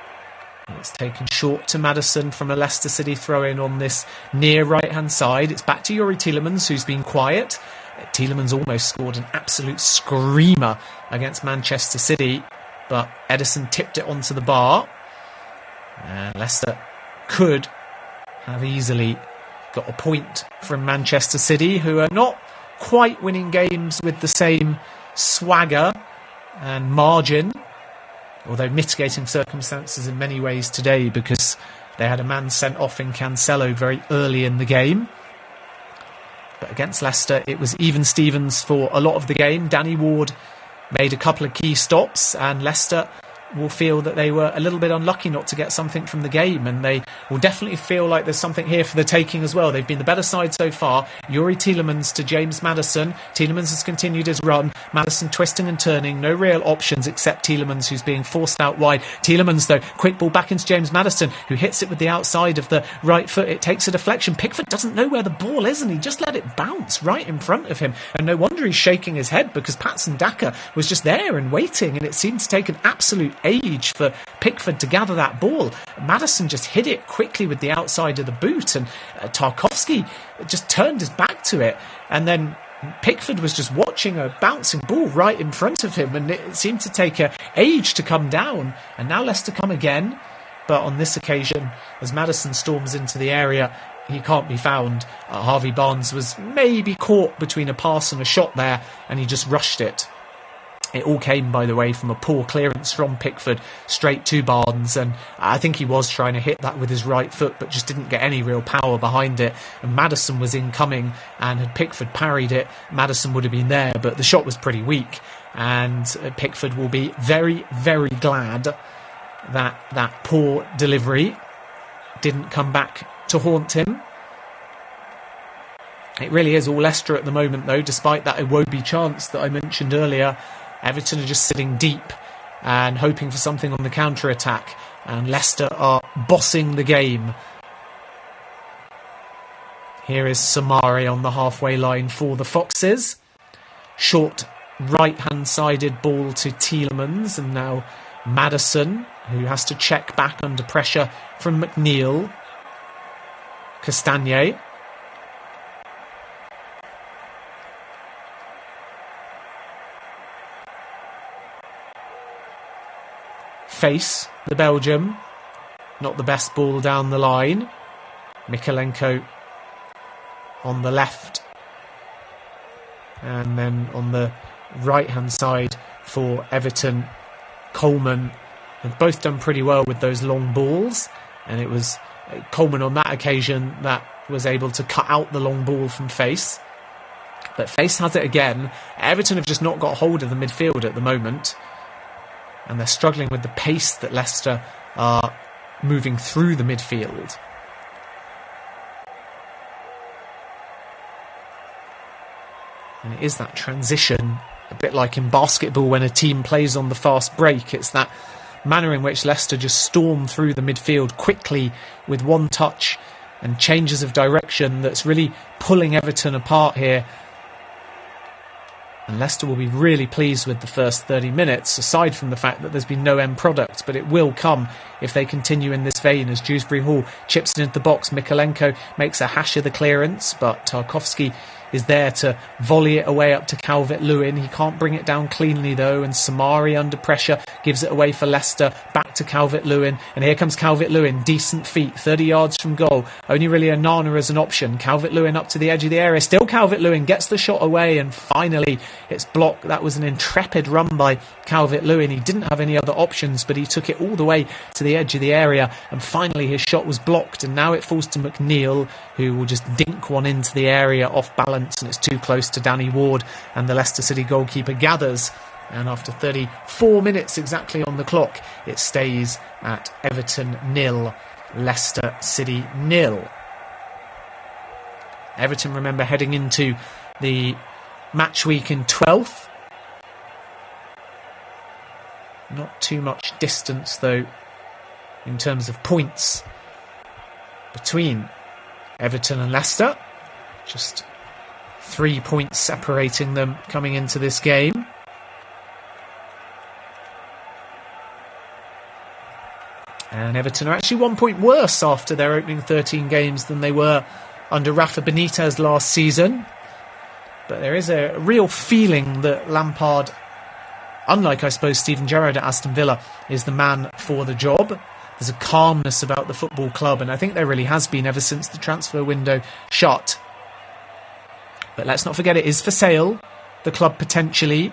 B: It's taken short to Maddison from a Leicester City throw-in on this near right-hand side. It's back to Youri Tielemans, who's been quiet. Tielemans almost scored an absolute screamer against Manchester City, but Ederson tipped it onto the bar. And Leicester could have easily got a point from Manchester City, who are not quite winning games with the same swagger and margin, although mitigating circumstances in many ways today because they had a man sent off in Cancelo very early in the game. But against Leicester, it was even Stevens for a lot of the game. Danny Ward made a couple of key stops, and Leicester will feel that they were a little bit unlucky not to get something from the game, and they will definitely feel like there's something here for the taking as well. They've been the better side so far. Youri Tielemans to James Maddison. Tielemans has continued his run. Maddison twisting and turning. No real options except Tielemans, who's being forced out wide. Tielemans, though, quick ball back into James Maddison, who hits it with the outside of the right foot. It takes a deflection. Pickford doesn't know where the ball is, and he just let it bounce right in front of him. And no wonder he's shaking his head, because Patson Daka was just there and waiting, and it seemed to take an absolute age for Pickford to gather that ball. Maddison just hit it quickly with the outside of the boot, and Tarkowski just turned his back to it, and then Pickford was just watching a bouncing ball right in front of him, and it seemed to take an age to come down. And now Leicester come again, but on this occasion, as Maddison storms into the area, he can't be found. Harvey Barnes was maybe caught between a pass and a shot there, and he just rushed it. It all came, by the way, from a poor clearance from Pickford straight to Barnes, and I think he was trying to hit that with his right foot but just didn't get any real power behind it, and Maddison was incoming, and had Pickford parried it, Maddison would have been there, but the shot was pretty weak, and Pickford will be very, very glad that that poor delivery didn't come back to haunt him. It really is all Leicester at the moment, though, despite that Iwobi chance that I mentioned earlier. Everton are just sitting deep and hoping for something on the counter-attack, and Leicester are bossing the game. Here is Samari on the halfway line for the Foxes. Short right-hand-sided ball to Tielemans, and now Maddison, who has to check back under pressure from McNeil. Castagne. Face, the Belgium, not the best ball down the line. Mykolenko on the left, and then on the right hand side for Everton, Coleman. They've both done pretty well with those long balls, and it was Coleman on that occasion that was able to cut out the long ball from Face. But Face has it again. Everton have just not got hold of the midfield at the moment, and they're struggling with the pace that Leicester are moving through the midfield. And it is that transition, a bit like in basketball when a team plays on the fast break. It's that manner in which Leicester just storm through the midfield quickly with one touch and changes of direction that's really pulling Everton apart here. And Leicester will be really pleased with the first 30 minutes, aside from the fact that there's been no end product. But it will come if they continue in this vein, as Dewsbury Hall chips it into the box. Mykolenko makes a hash of the clearance, but Tarkowski is there to volley it away up to Calvert-Lewin. He can't bring it down cleanly, though, and Samari, under pressure, gives it away for Leicester, back to Calvert-Lewin, and here comes Calvert-Lewin, decent feet, 30 yards from goal, only really Onana as an option. Calvert-Lewin up to the edge of the area, still Calvert-Lewin gets the shot away, and finally it's blocked. That was an intrepid run by Calvert-Lewin. He didn't have any other options, but he took it all the way to the edge of the area, and finally his shot was blocked, and now it falls to McNeil, who will just dink one into the area off balance, and it's too close to Danny Ward, and the Leicester City goalkeeper gathers, and after 34 minutes exactly on the clock, it stays at Everton 0, Leicester City 0. Everton, remember, heading into the match week in 12th. Not too much distance, though, in terms of points between Everton and Leicester. Just 3 points separating them coming into this game. And Everton are actually 1 point worse after their opening 13 games than they were under Rafa Benitez last season. But there is a real feeling that Lampard, unlike, I suppose, Steven Gerrard at Aston Villa, is the man for the job. There's a calmness about the football club, and I think there really has been ever since the transfer window shut. But let's not forget it is for sale. The club potentially.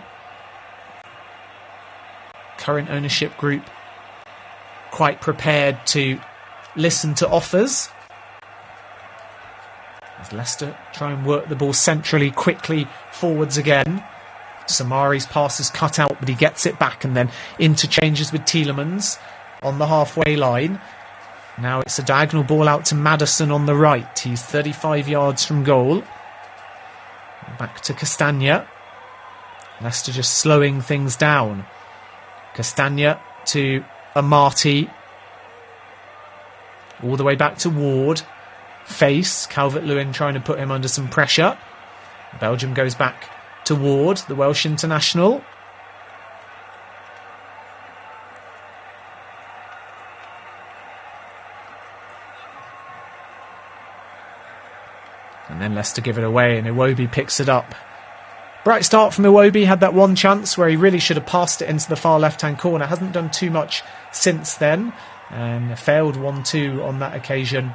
B: Current ownership group quite prepared to listen to offers. As Leicester try and work the ball centrally, quickly forwards again. Samari's pass is cut out, but he gets it back and then interchanges with Tielemans on the halfway line. Now it's a diagonal ball out to Maddison on the right. He's 35 yards from goal. Back to Castagna. Leicester just slowing things down. Castagna to Amati. All the way back to Ward. Face. Calvert-Lewin trying to put him under some pressure. Belgium goes back to Ward, the Welsh international. And then Leicester give it away and Iwobi picks it up. Bright start from Iwobi, had that one chance where he really should have passed it into the far left-hand corner. Hasn't done too much since then. And failed 1-2 on that occasion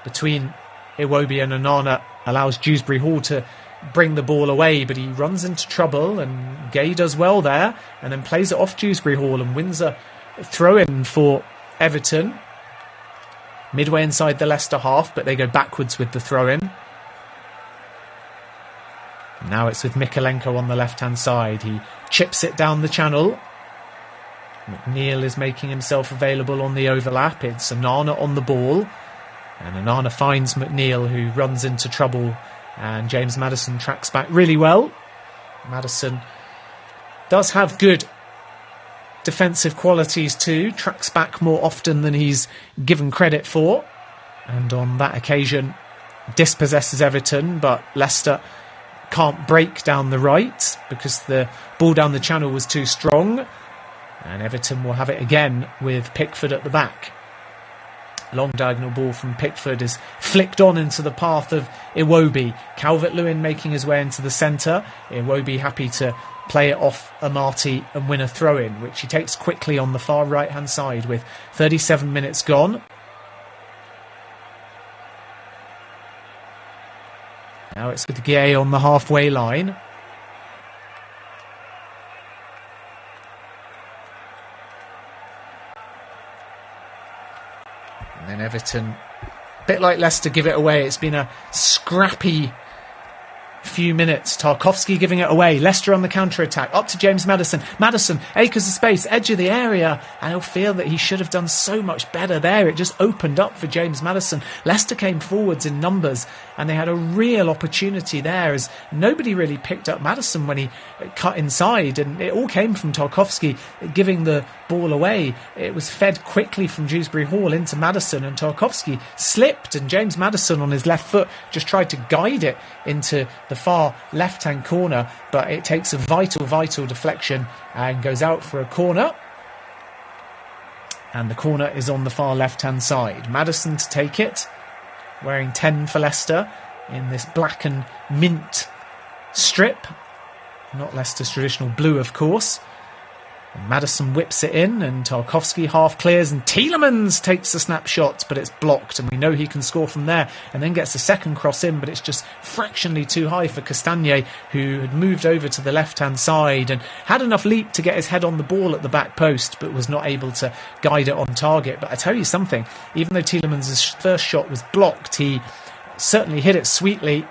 B: between Iwobi and Onana. Allows Dewsbury Hall to bring the ball away, but he runs into trouble and Gay does well there and then plays it off Dewsbury Hall and wins a throw-in for Everton. Midway inside the Leicester half, but they go backwards with the throw-in. Now it's with Mikalenko on the left-hand side. He chips it down the channel. McNeil is making himself available on the overlap. It's Onana on the ball. And Onana finds McNeil, who runs into trouble. And James Maddison tracks back really well. Maddison does have good defensive qualities too. Tracks back more often than he's given credit for. And on that occasion, dispossesses Everton, but Leicester can't break down the right because the ball down the channel was too strong. And Everton will have it again with Pickford at the back. Long diagonal ball from Pickford is flicked on into the path of Iwobi. Calvert-Lewin making his way into the centre. Iwobi happy to play it off Amati and win a throw-in, which he takes quickly on the far right-hand side with 37 minutes gone. Now it's with Gay on the halfway line. And then Everton, a bit like Leicester, give it away. It's been a scrappy few minutes. Tarkowski giving it away. Leicester on the counter-attack. Up to James Maddison. Maddison, acres of space, edge of the area. And he'll feel that he should have done so much better there. It just opened up for James Maddison. Leicester came forwards in numbers and they had a real opportunity there as nobody really picked up Maddison when he cut inside. And it all came from Tarkowski giving the ball away. It was fed quickly from Dewsbury Hall into Maddison and Tarkowski slipped and James Maddison on his left foot just tried to guide it into the far left-hand corner, but it takes a vital deflection and goes out for a corner. And the corner is on the far left-hand side. Maddison to take it, wearing 10 for Leicester in this black and mint strip. Not Leicester's traditional blue, of course. And Maddison whips it in and Tarkowski half clears and Tielemans takes the snapshot, but it's blocked and we know he can score from there and then gets the second cross in, but it's just fractionally too high for Castagna, who had moved over to the left-hand side and had enough leap to get his head on the ball at the back post, but was not able to guide it on target. But I tell you something, even though Tielemans' first shot was blocked, he certainly hit it sweetly,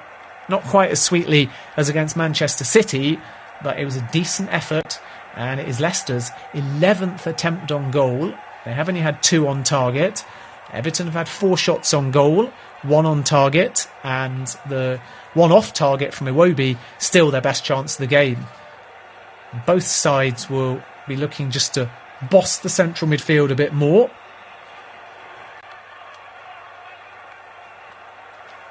B: not quite as sweetly as against Manchester City, but it was a decent effort. And it is Leicester's 11th attempt on goal. They have only had 2 on target. Everton have had 4 shots on goal, 1 on target, and the 1 off target from Iwobi, still their best chance of the game. Both sides will be looking just to boss the central midfield a bit more.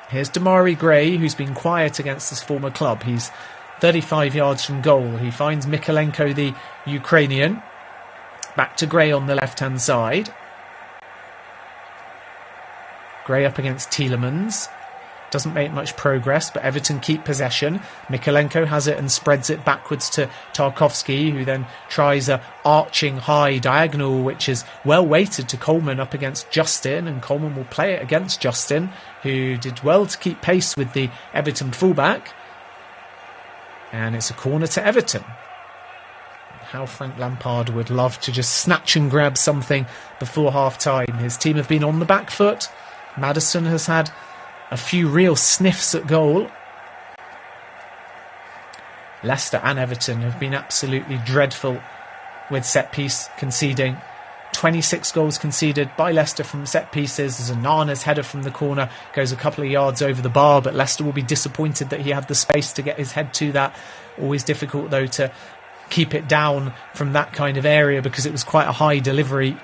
B: Here's Damari Gray, who's been quiet against his former club. He's 35 yards from goal. He finds Mikalenko, the Ukrainian. Back to Gray on the left-hand side. Gray up against Tielemans. Doesn't make much progress, but Everton keep possession. Mikalenko has it and spreads it backwards to Tarkowski, who then tries a arching high diagonal, which is well weighted to Coleman up against Justin, and Coleman will play it against Justin, who did well to keep pace with the Everton fullback. And it's a corner to Everton. How Frank Lampard would love to just snatch and grab something before half-time. His team have been on the back foot. Maddison has had a few real sniffs at goal. Leicester and Everton have been absolutely dreadful with set-piece conceding. 26 goals conceded by Leicester from set pieces. As Onana's header from the corner goes a couple of yards over the bar, but Leicester will be disappointed that he had the space to get his head to that. Always difficult though to keep it down from that kind of area because it was quite a high delivery.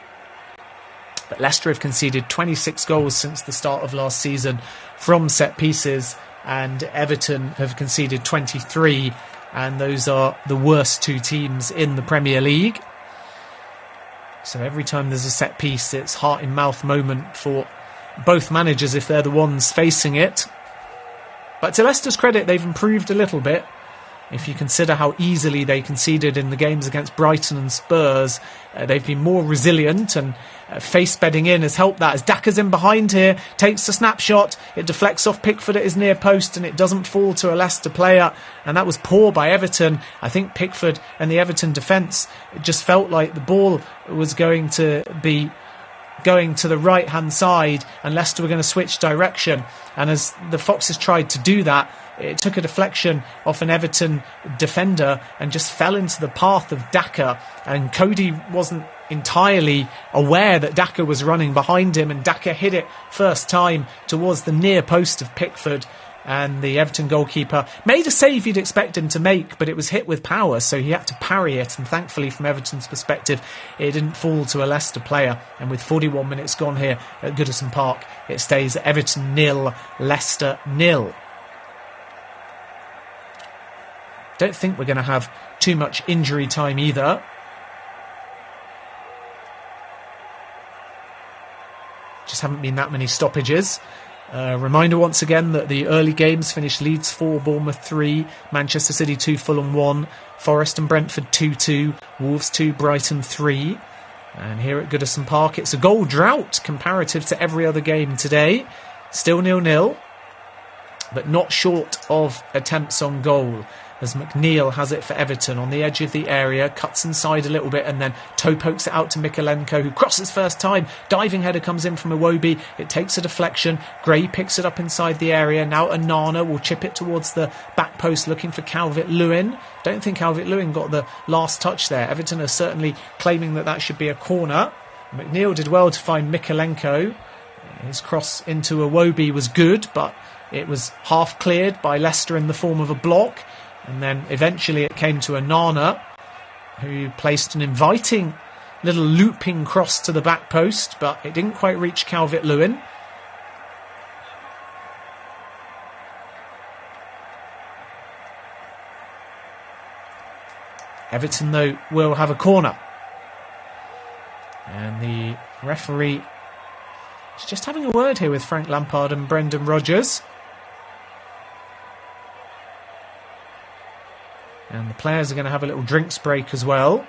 B: But Leicester have conceded 26 goals since the start of last season from set pieces, and Everton have conceded 23, and those are the worst two teams in the Premier League. So every time there's a set piece, it's heart in mouth moment for both managers if they're the ones facing it. But to Leicester's credit, they've improved a little bit. If you consider how easily they conceded in the games against Brighton and Spurs, they've been more resilient, and face bedding in has helped that. As Daka's in behind here, takes the snapshot, it deflects off Pickford at his near post and it doesn't fall to a Leicester player, and that was poor by Everton. I think Pickford and the Everton defence, it just felt like the ball was going to be going to the right hand side and Leicester were going to switch direction, and as the Foxes tried to do that, it took a deflection off an Everton defender and just fell into the path of Daka, and Cody wasn't entirely aware that Daka was running behind him, and Daka hit it first time towards the near post of Pickford, and the Everton goalkeeper made a save you'd expect him to make, but it was hit with power, so he had to parry it, and thankfully from Everton's perspective it didn't fall to a Leicester player. And with 41 minutes gone here at Goodison Park, it stays Everton 0, Leicester 0. Don't think we're going to have too much injury time either. Just haven't been that many stoppages. Reminder once again that the early games finished Leeds 4, Bournemouth 3, Manchester City 2, Fulham 1, Forest and Brentford 2-2, Wolves 2, Brighton 3. And here at Goodison Park, it's a goal drought comparative to every other game today. Still 0-0, but not short of attempts on goal, as McNeil has it for Everton on the edge of the area, cuts inside a little bit and then toe pokes it out to Mykolenko, who crosses first time. Diving header comes in from Iwobi. It takes a deflection. Gray picks it up inside the area. Now Onana will chip it towards the back post looking for Calvert-Lewin. Don't think Calvert-Lewin got the last touch there. Everton are certainly claiming that should be a corner. McNeil did well to find Mykolenko. His cross into Iwobi was good, but it was half cleared by Leicester in the form of a block. And then eventually it came to Onana, who placed an inviting little looping cross to the back post, but it didn't quite reach Calvert-Lewin. Everton, though, will have a corner. And the referee is just having a word here with Frank Lampard and Brendan Rodgers. And the players are going to have a little drinks break as well.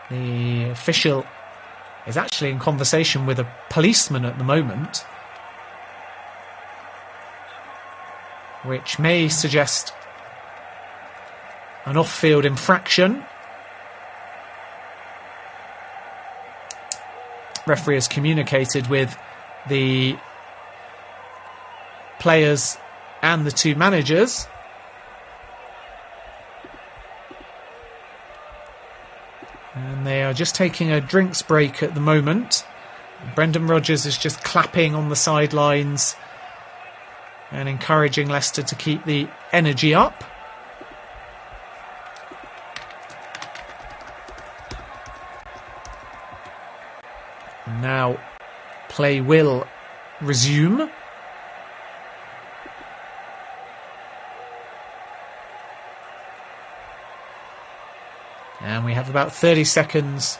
B: The official is actually in conversation with a policeman at the moment, which may suggest an off-field infraction. Referee has communicated with the players and the two managers. And they are just taking a drinks break at the moment. Brendan Rodgers is just clapping on the sidelines and encouraging Leicester to keep the energy up. And now play will resume. And we have about 30 seconds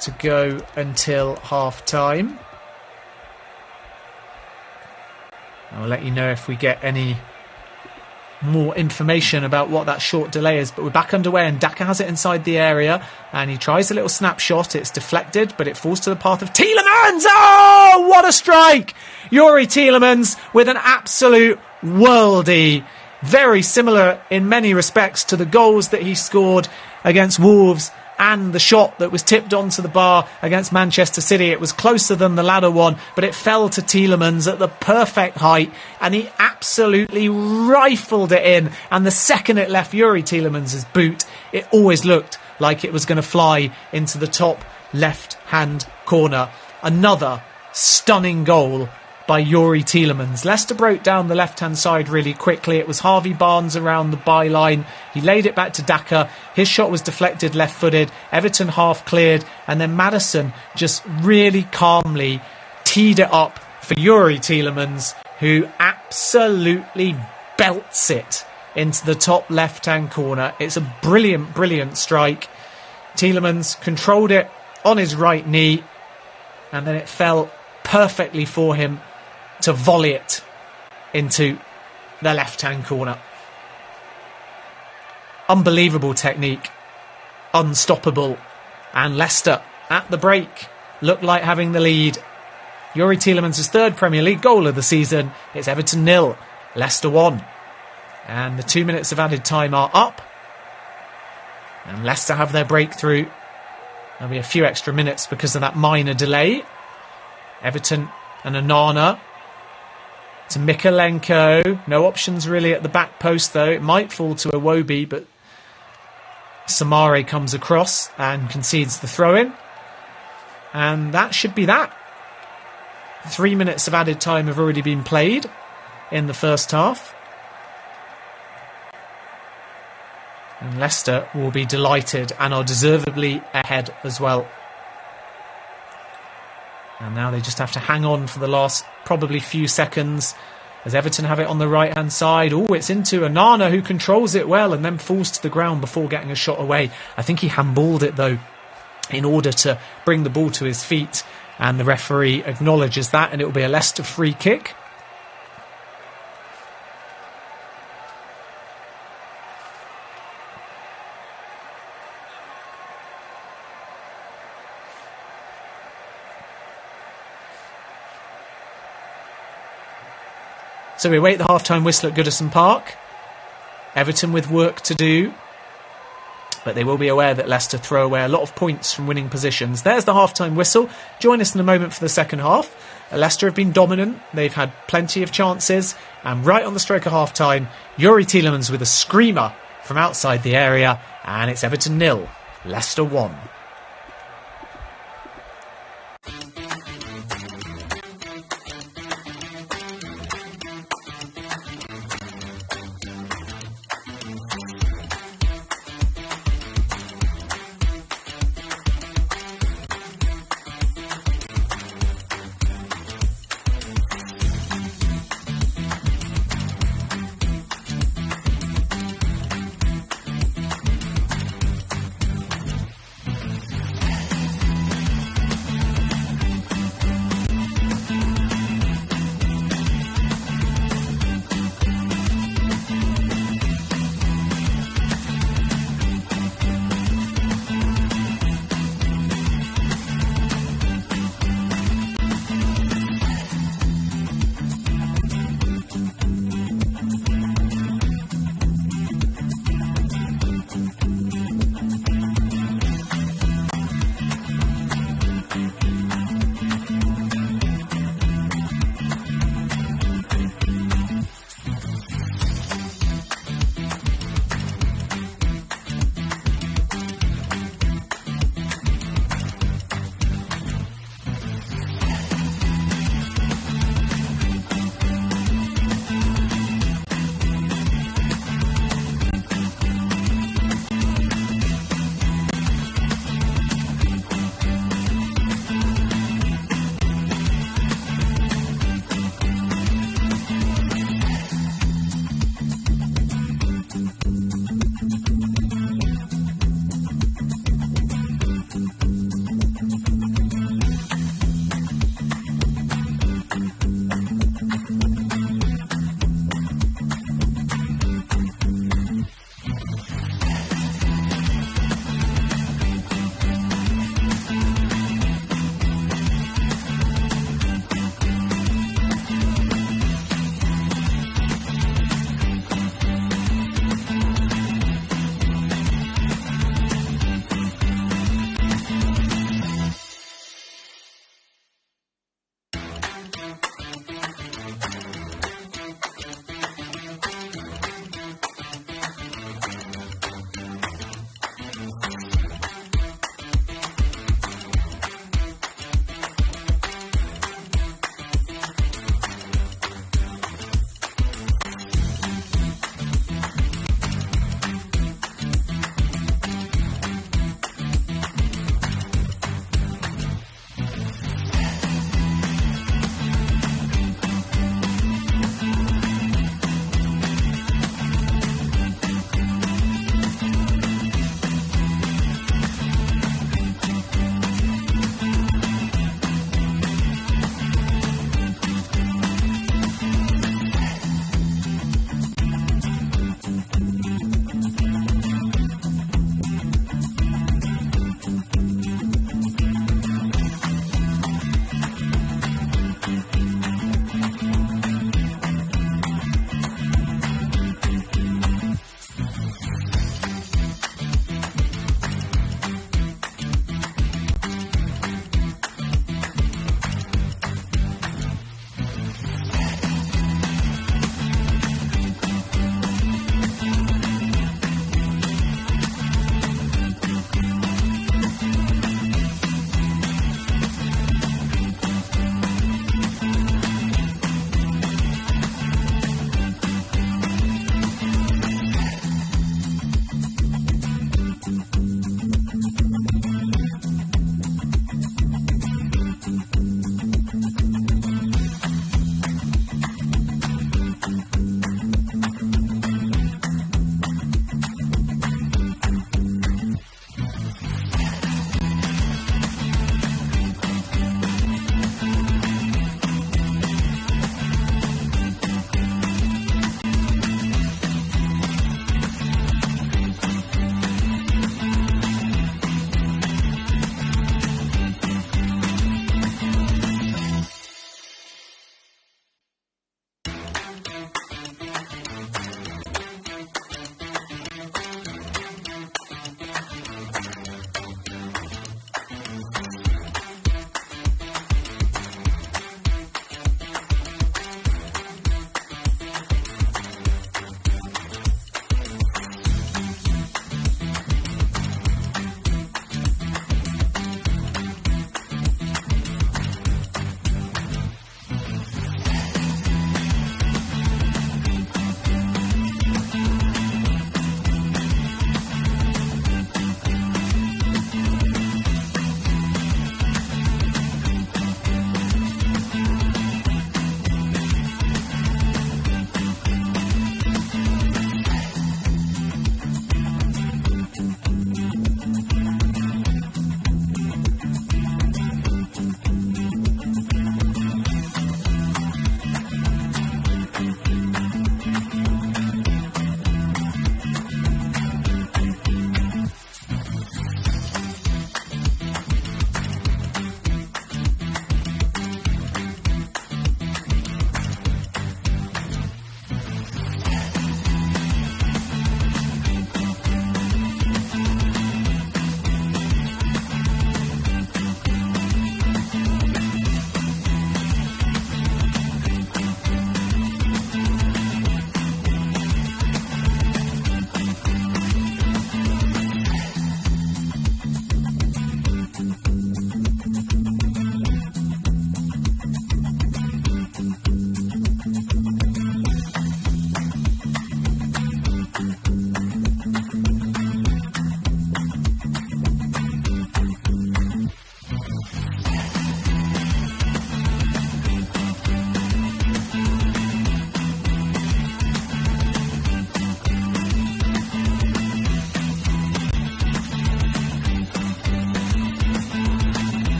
B: to go until half time. I'll let you know if we get any more information about what that short delay is, but we're back underway and Daka has it inside the area and he tries a little snapshot. It's deflected, but it falls to the path of Tielemans. Oh, what a strike! Youri Tielemans with an absolute worldie. Very similar in many respects to the goals that he scored against Wolves and the shot that was tipped onto the bar against Manchester City. It was closer than the latter one, but it fell to Tielemans at the perfect height and he absolutely rifled it in. And the second it left Youri Tielemans' boot, it always looked like it was going to fly into the top left-hand corner. Another stunning goal by Youri Tielemans. Leicester broke down the left-hand side really quickly. It was Harvey Barnes around the byline. He laid it back to Daka. His shot was deflected left-footed. Everton half cleared. And then Maddison just really calmly teed it up for Youri Tielemans, who absolutely belts it into the top left-hand corner. It's a brilliant, brilliant strike. Tielemans controlled it on his right knee. And then it fell perfectly for him to volley it into the left-hand corner. Unbelievable technique. Unstoppable. And Leicester, at the break, looked like having the lead. Youri Tielemans' third Premier League goal of the season. It's Everton 0, Leicester 1. And the 2 minutes of added time are up. And Leicester have their breakthrough. There'll be a few extra minutes because of that minor delay. Everton and Onana to Mikalenko. No options really at the back post though. It might fall to Iwobi, but Samare comes across and concedes the throw-in. And that should be that. 3 minutes of added time have already been played in the first half. And Leicester will be delighted and are deservedly ahead as well. And now they just have to hang on for the last probably few seconds as Everton have it on the right-hand side. Oh, it's into Onana, who controls it well and then falls to the ground before getting a shot away. I think he handballed it, though, in order to bring the ball to his feet. And the referee acknowledges that, and it will be a Leicester free kick. So we wait the half-time whistle at Goodison Park. Everton with work to do. But they will be aware that Leicester throw away a lot of points from winning positions. There's the half-time whistle. Join us in a moment for the second half. Leicester have been dominant. They've had plenty of chances. And right on the stroke of half-time, Youri Tielemans with a screamer from outside the area. And it's Everton 0, Leicester 1.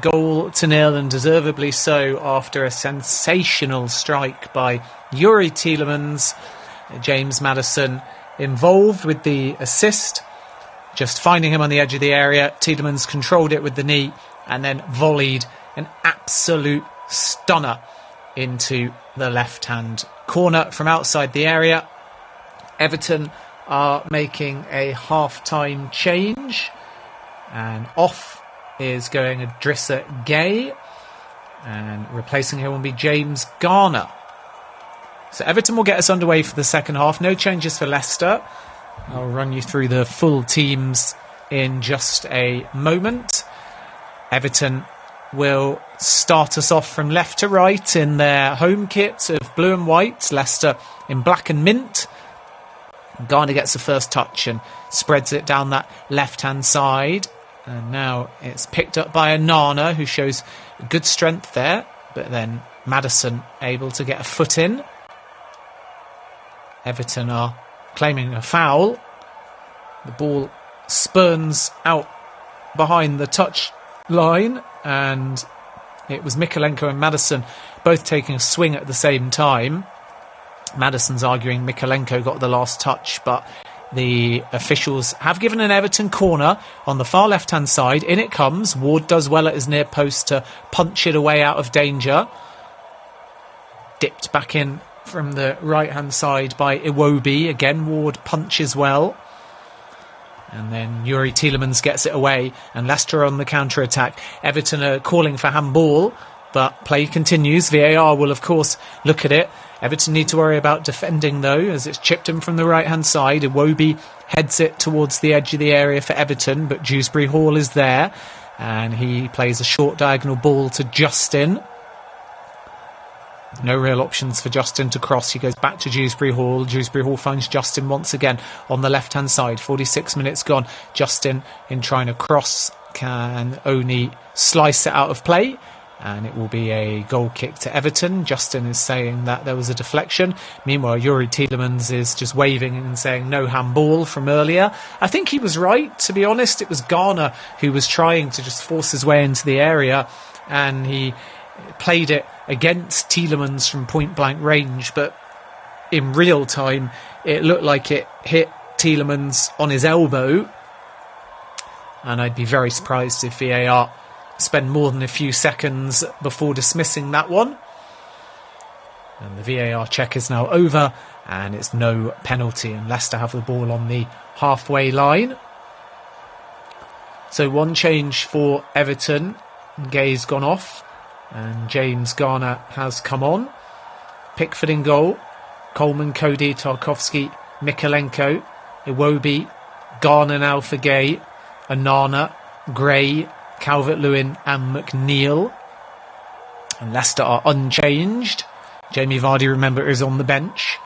B: a 1-0, and deservedly so after a sensational strike by Youri Tielemans. James Maddison involved with the assist, just finding him on the edge of the area. Tielemans controlled it with the knee and then volleyed an absolute stunner into the left-hand corner from outside the area. Everton are making a half-time change, and off is going Idrissa Gueye, and replacing him will be James Garner. So Everton will get us underway for the second half. No changes for Leicester. I'll run you through the full teams in just a moment. Everton will start us off from left to right in their home kit of blue and white. Leicester in black and mint. Garner gets the first touch and spreads it down that left-hand side. And now it's picked up by Onana, who shows good strength there. But then Maddison able to get a foot in. Everton are claiming a foul. The ball spurns out behind the touch line, and it was Mykolenko and Maddison both taking a swing at the same time. Maddison's arguing Mykolenko got the last touch, but the officials have given an Everton corner on the far left-hand side. In it comes. Ward does well at his near post to punch it away out of danger. Dipped back in from the right-hand side by Iwobi. Again, Ward punches well. And then Youri Tielemans gets it away, and Leicester on the counter-attack. Everton are calling for handball, but play continues. VAR will, of course, look at it. Everton need to worry about defending, though, as it's chipped in from the right-hand side. Iwobi heads it towards the edge of the area for Everton, but Dewsbury Hall is there, and he plays a short diagonal ball to Justin. No real options for Justin to cross. He goes back to Dewsbury Hall. Dewsbury Hall finds Justin once again on the left-hand side. 46 minutes gone. Justin, in trying to cross, can only slice it out of play, and it will be a goal kick to Everton. Justin is saying that there was a deflection. Meanwhile, Youri Tielemans is just waving and saying no handball from earlier. I think he was right, to be honest. It was Garner who was trying to just force his way into the area, and he played it against Tielemans from point-blank range, but in real time it looked like it hit Tielemans on his elbow, and I'd be very surprised if VAR spend more than a few seconds before dismissing that one. And the VAR check is now over, and it's no penalty, and Leicester have the ball on the halfway line. So one change for Everton. Gueye's gone off, and James Garner has come on. Pickford in goal. Coleman, Cody, Tarkowski, Mykolenko, Iwobi, Garner now for Gueye, Onana, Gray, Calvert-Lewin and McNeil. And Leicester are unchanged. Jamie Vardy, remember, is on the bench.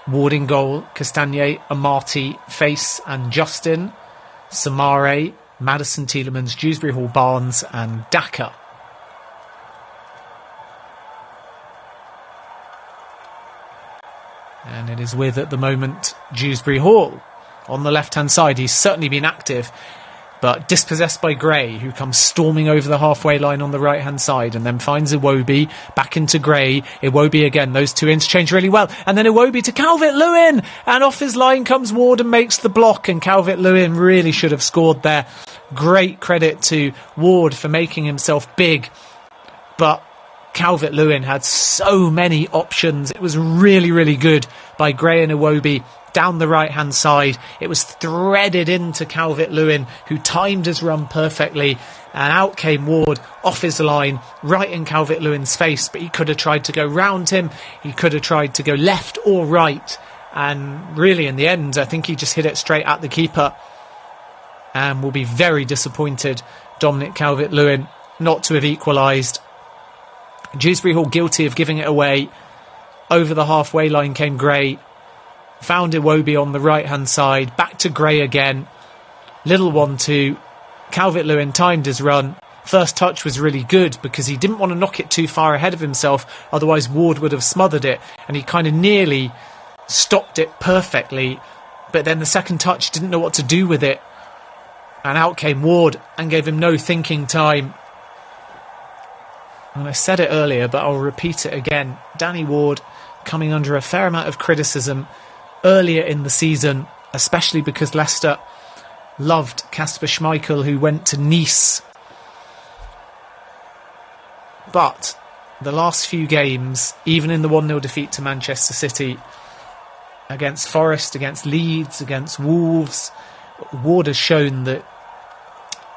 B: Ward in goal. Castagne, Amati, Face and Justin. Samare, Maddison, Tielemans, Dewsbury Hall, Barnes and Daka. And it is with, at the moment, Dewsbury Hall. On the left-hand side, he's certainly been active, but dispossessed by Gray, who comes storming over the halfway line on the right-hand side and then finds Iwobi, back into Gray. Iwobi again, those two interchange really well. And then Iwobi to Calvert-Lewin, and off his line comes Ward and makes the block, and Calvert-Lewin really should have scored there. Great credit to Ward for making himself big, but Calvert-Lewin had so many options. It was really, really good by Gray and Iwobi down the right-hand side. It was threaded into Calvert-Lewin, who timed his run perfectly, and out came Ward off his line, right in Calvert-Lewin's face, but he could have tried to go round him, he could have tried to go left or right, and really in the end I think he just hit it straight at the keeper, and will be very disappointed, Dominic Calvert-Lewin, not to have equalised. Dewsbury Hall guilty of giving it away. Over the halfway line came Gray, found Iwobi on the right hand side, back to Gray again, little 1-2. Calvert-Lewin timed his run. First touch was really good because he didn't want to knock it too far ahead of himself, otherwise Ward would have smothered it, and he kind of nearly stopped it perfectly, but then the second touch didn't know what to do with it, and out came Ward and gave him no thinking time. And I said it earlier, but I'll repeat it again. Danny Ward coming under a fair amount of criticism earlier in the season, especially because Leicester loved Kasper Schmeichel, who went to Nice. But the last few games, even in the 1-0 defeat to Manchester City, against Forest, against Leeds, against Wolves, Ward has shown that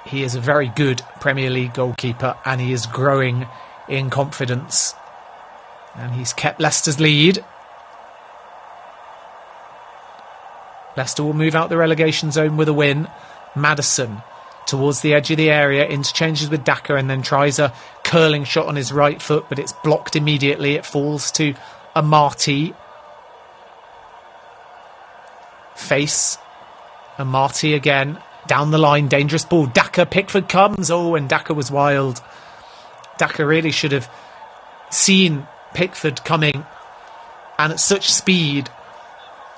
B: he is a very good Premier League goalkeeper and he is growing in confidence. And he's kept Leicester's lead. Leicester will move out the relegation zone with a win. Maddison towards the edge of the area, interchanges with Daka and then tries a curling shot on his right foot, but it's blocked immediately. It falls to Amati. Face. Amati again. Down the line, dangerous ball. Daka, Pickford comes. Oh, and Daka was wild. Daka really should have seen Pickford coming and at such speed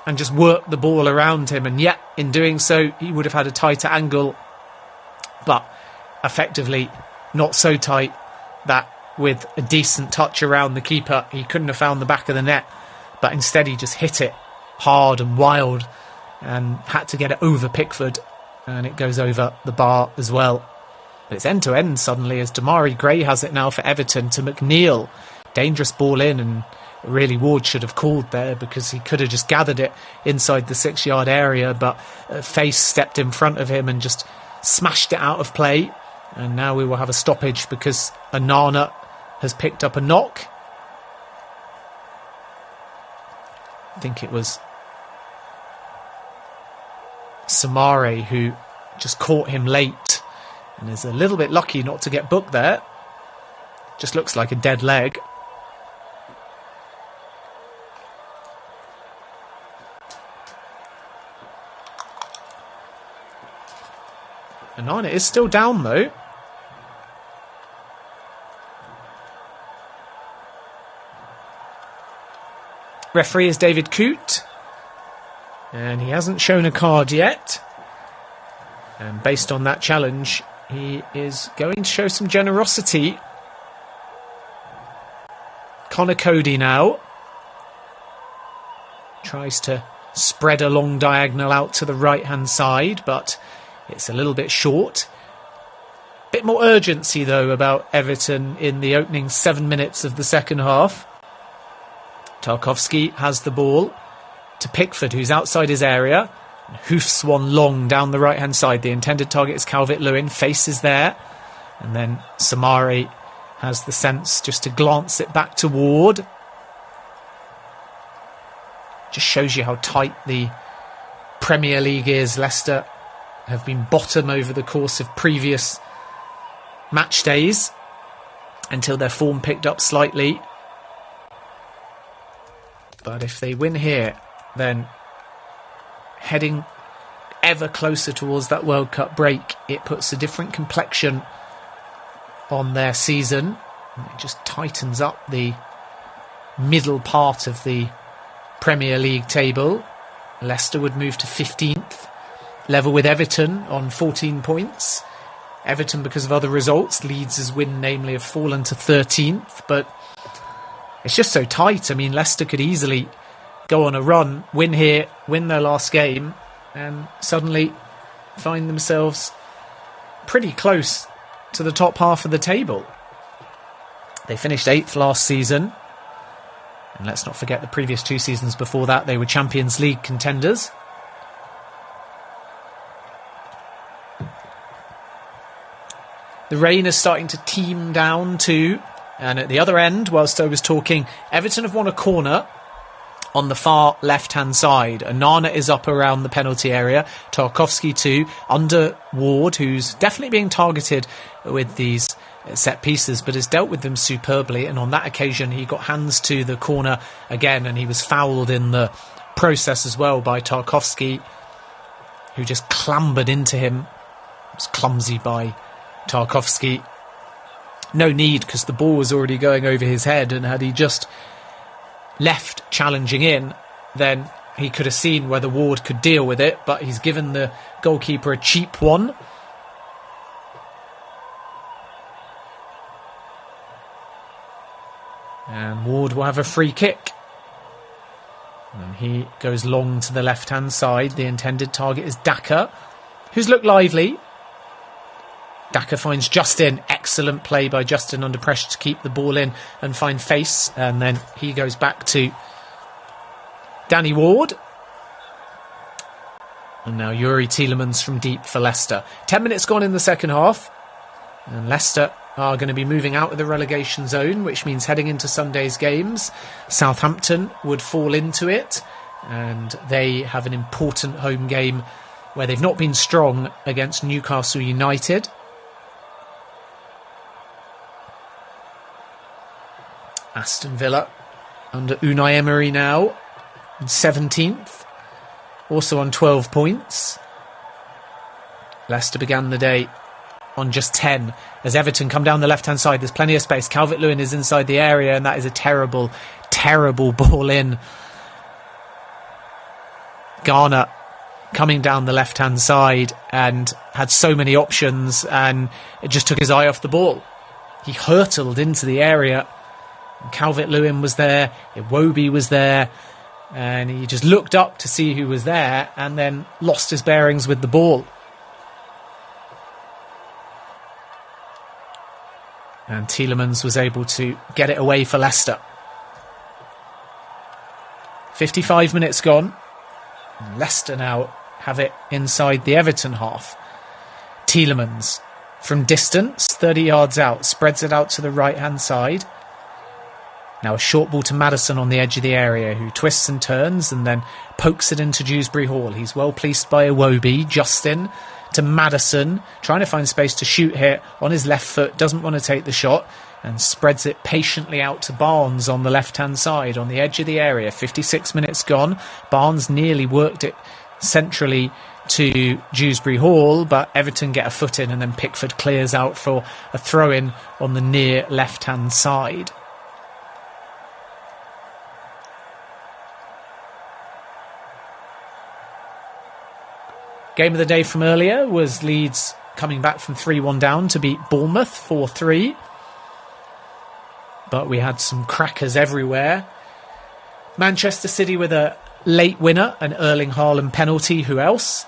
B: and just worked the ball around him, and yet in doing so he would have had a tighter angle, but effectively not so tight that with a decent touch around the keeper he couldn't have found the back of the net, but instead he just hit it hard and wild and had to get it over Pickford, and it goes over the bar as well. But it's end-to-end suddenly as Damari Gray has it now for Everton to McNeil. Dangerous ball in, and really Ward should have called there because he could have just gathered it inside the 6-yard area, but Face stepped in front of him and just smashed it out of play. And now we will have a stoppage because Onana has picked up a knock. I think it was Samare who just caught him late and is a little bit lucky not to get booked there. Just looks like a dead leg. Onana is still down though. Referee is David Coote, and he hasn't shown a card yet. And based on that challenge, he is going to show some generosity. Connor Cody now tries to spread a long diagonal out to the right hand side, but it's a little bit short. Bit more urgency though about Everton in the opening 7 minutes of the second half. Tarkowski has the ball to Pickford, who's outside his area. Hoofs one long down the right hand side. The intended target is Calvert-Lewin. Face is there, and then Samari has the sense just to glance it back to Ward. Just shows you how tight the Premier League is. Leicester have been bottom over the course of previous match days until their form picked up slightly. But if they win here, then heading ever closer towards that World Cup break, it puts a different complexion on their season. It just tightens up the middle part of the Premier League table. Leicester would move to 15th, level with Everton on 14 points. Everton, because of other results, Leeds' win namely have fallen to 13th, but it's just so tight. I mean, Leicester could easily go on a run, win here, win their last game, and suddenly find themselves pretty close to the top half of the table. They finished 8th last season, and let's not forget the previous 2 seasons before that, they were Champions League contenders. The rain is starting to teem down too. And at the other end, whilst I was talking, Everton have won a corner on the far left-hand side. Onana is up around the penalty area. Tarkowski too, under Ward, who's definitely being targeted with these set pieces, but has dealt with them superbly. And on that occasion, he got hands to the corner again, and he was fouled in the process as well by Tarkowski, who just clambered into him. It was clumsy by Tarkowski. No need, because the ball was already going over his head, and had he just left challenging in, then he could have seen whether Ward could deal with it, but he's given the goalkeeper a cheap one. And Ward will have a free kick. And he goes long to the left-hand side. The intended target is Daka, who's looked lively. Daka finds Justin. Excellent play by Justin under pressure to keep the ball in and find face. And then he goes back to Danny Ward. And now Yuri Tielemans from deep for Leicester. 10 minutes gone in the second half. And Leicester are going to be moving out of the relegation zone, which means heading into Sunday's games. Southampton would fall into it, and they have an important home game where they've not been strong against Newcastle United. Aston Villa under Unai Emery now in 17th, also on 12 points. Leicester began the day on just 10 as Everton come down the left-hand side. There's plenty of space. Calvert-Lewin is inside the area, and that is a terrible, terrible ball in. Garner coming down the left-hand side and had so many options, and it just took his eye off the ball. He hurtled into the area. Calvert-Lewin was there, Iwobi was there, and he just looked up to see who was there and then lost his bearings with the ball. And Tielemans was able to get it away for Leicester. 55 minutes gone. And Leicester now have it inside the Everton half. Tielemans from distance, 30 yards out, spreads it out to the right-hand side. Now a short ball to Maddison on the edge of the area, who twists and turns and then pokes it into Dewsbury Hall. He's well placed by Iwobi. Justin to Maddison, trying to find space to shoot here on his left foot, doesn't want to take the shot and spreads it patiently out to Barnes on the left-hand side on the edge of the area. 56 minutes gone. Barnes nearly worked it centrally to Dewsbury Hall, but Everton get a foot in and then Pickford clears out for a throw-in on the near left-hand side. Game of the day from earlier was Leeds coming back from 3-1 down to beat Bournemouth 4-3. But we had some crackers everywhere. Manchester City with a late winner, an Erling Haaland penalty. Who else?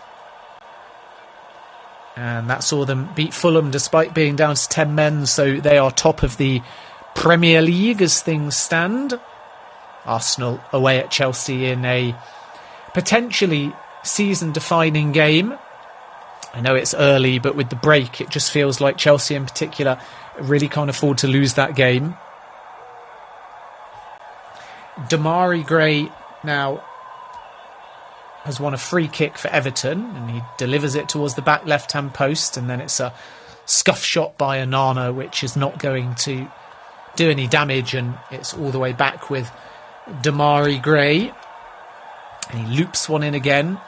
B: And that saw them beat Fulham despite being down to 10 men. So they are top of the Premier League as things stand. Arsenal away at Chelsea in a potentially season-defining game. I know it's early, but with the break, it just feels like Chelsea in particular really can't afford to lose that game. Damari Gray now has won a free kick for Everton, and he delivers it towards the back left-hand post, and then it's a scuff shot by Onana, which is not going to do any damage, and it's all the way back with Damari Gray. And he loops one in again,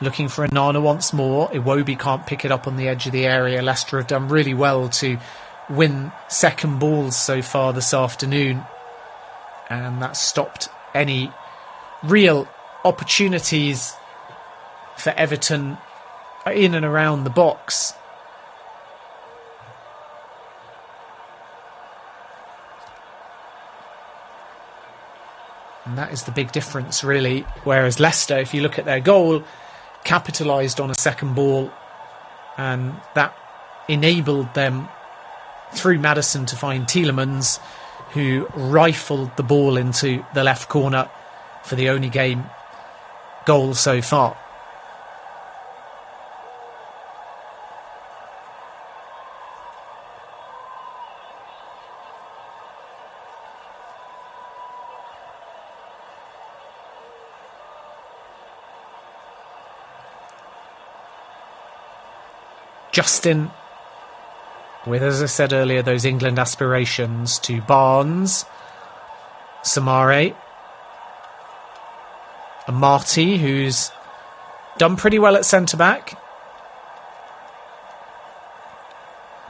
B: looking for Onana once more. Iwobi can't pick it up on the edge of the area. Leicester have done really well to win second balls so far this afternoon, and that stopped any real opportunities for Everton in and around the box. And that is the big difference, really. Whereas Leicester, if you look at their goal, capitalised on a second ball, and that enabled them through Maddison to find Tielemans, who rifled the ball into the left corner for the only game goal so far. Justin, with, as I said earlier, those England aspirations, to Barnes, Samare, and Marty, who's done pretty well at centre-back.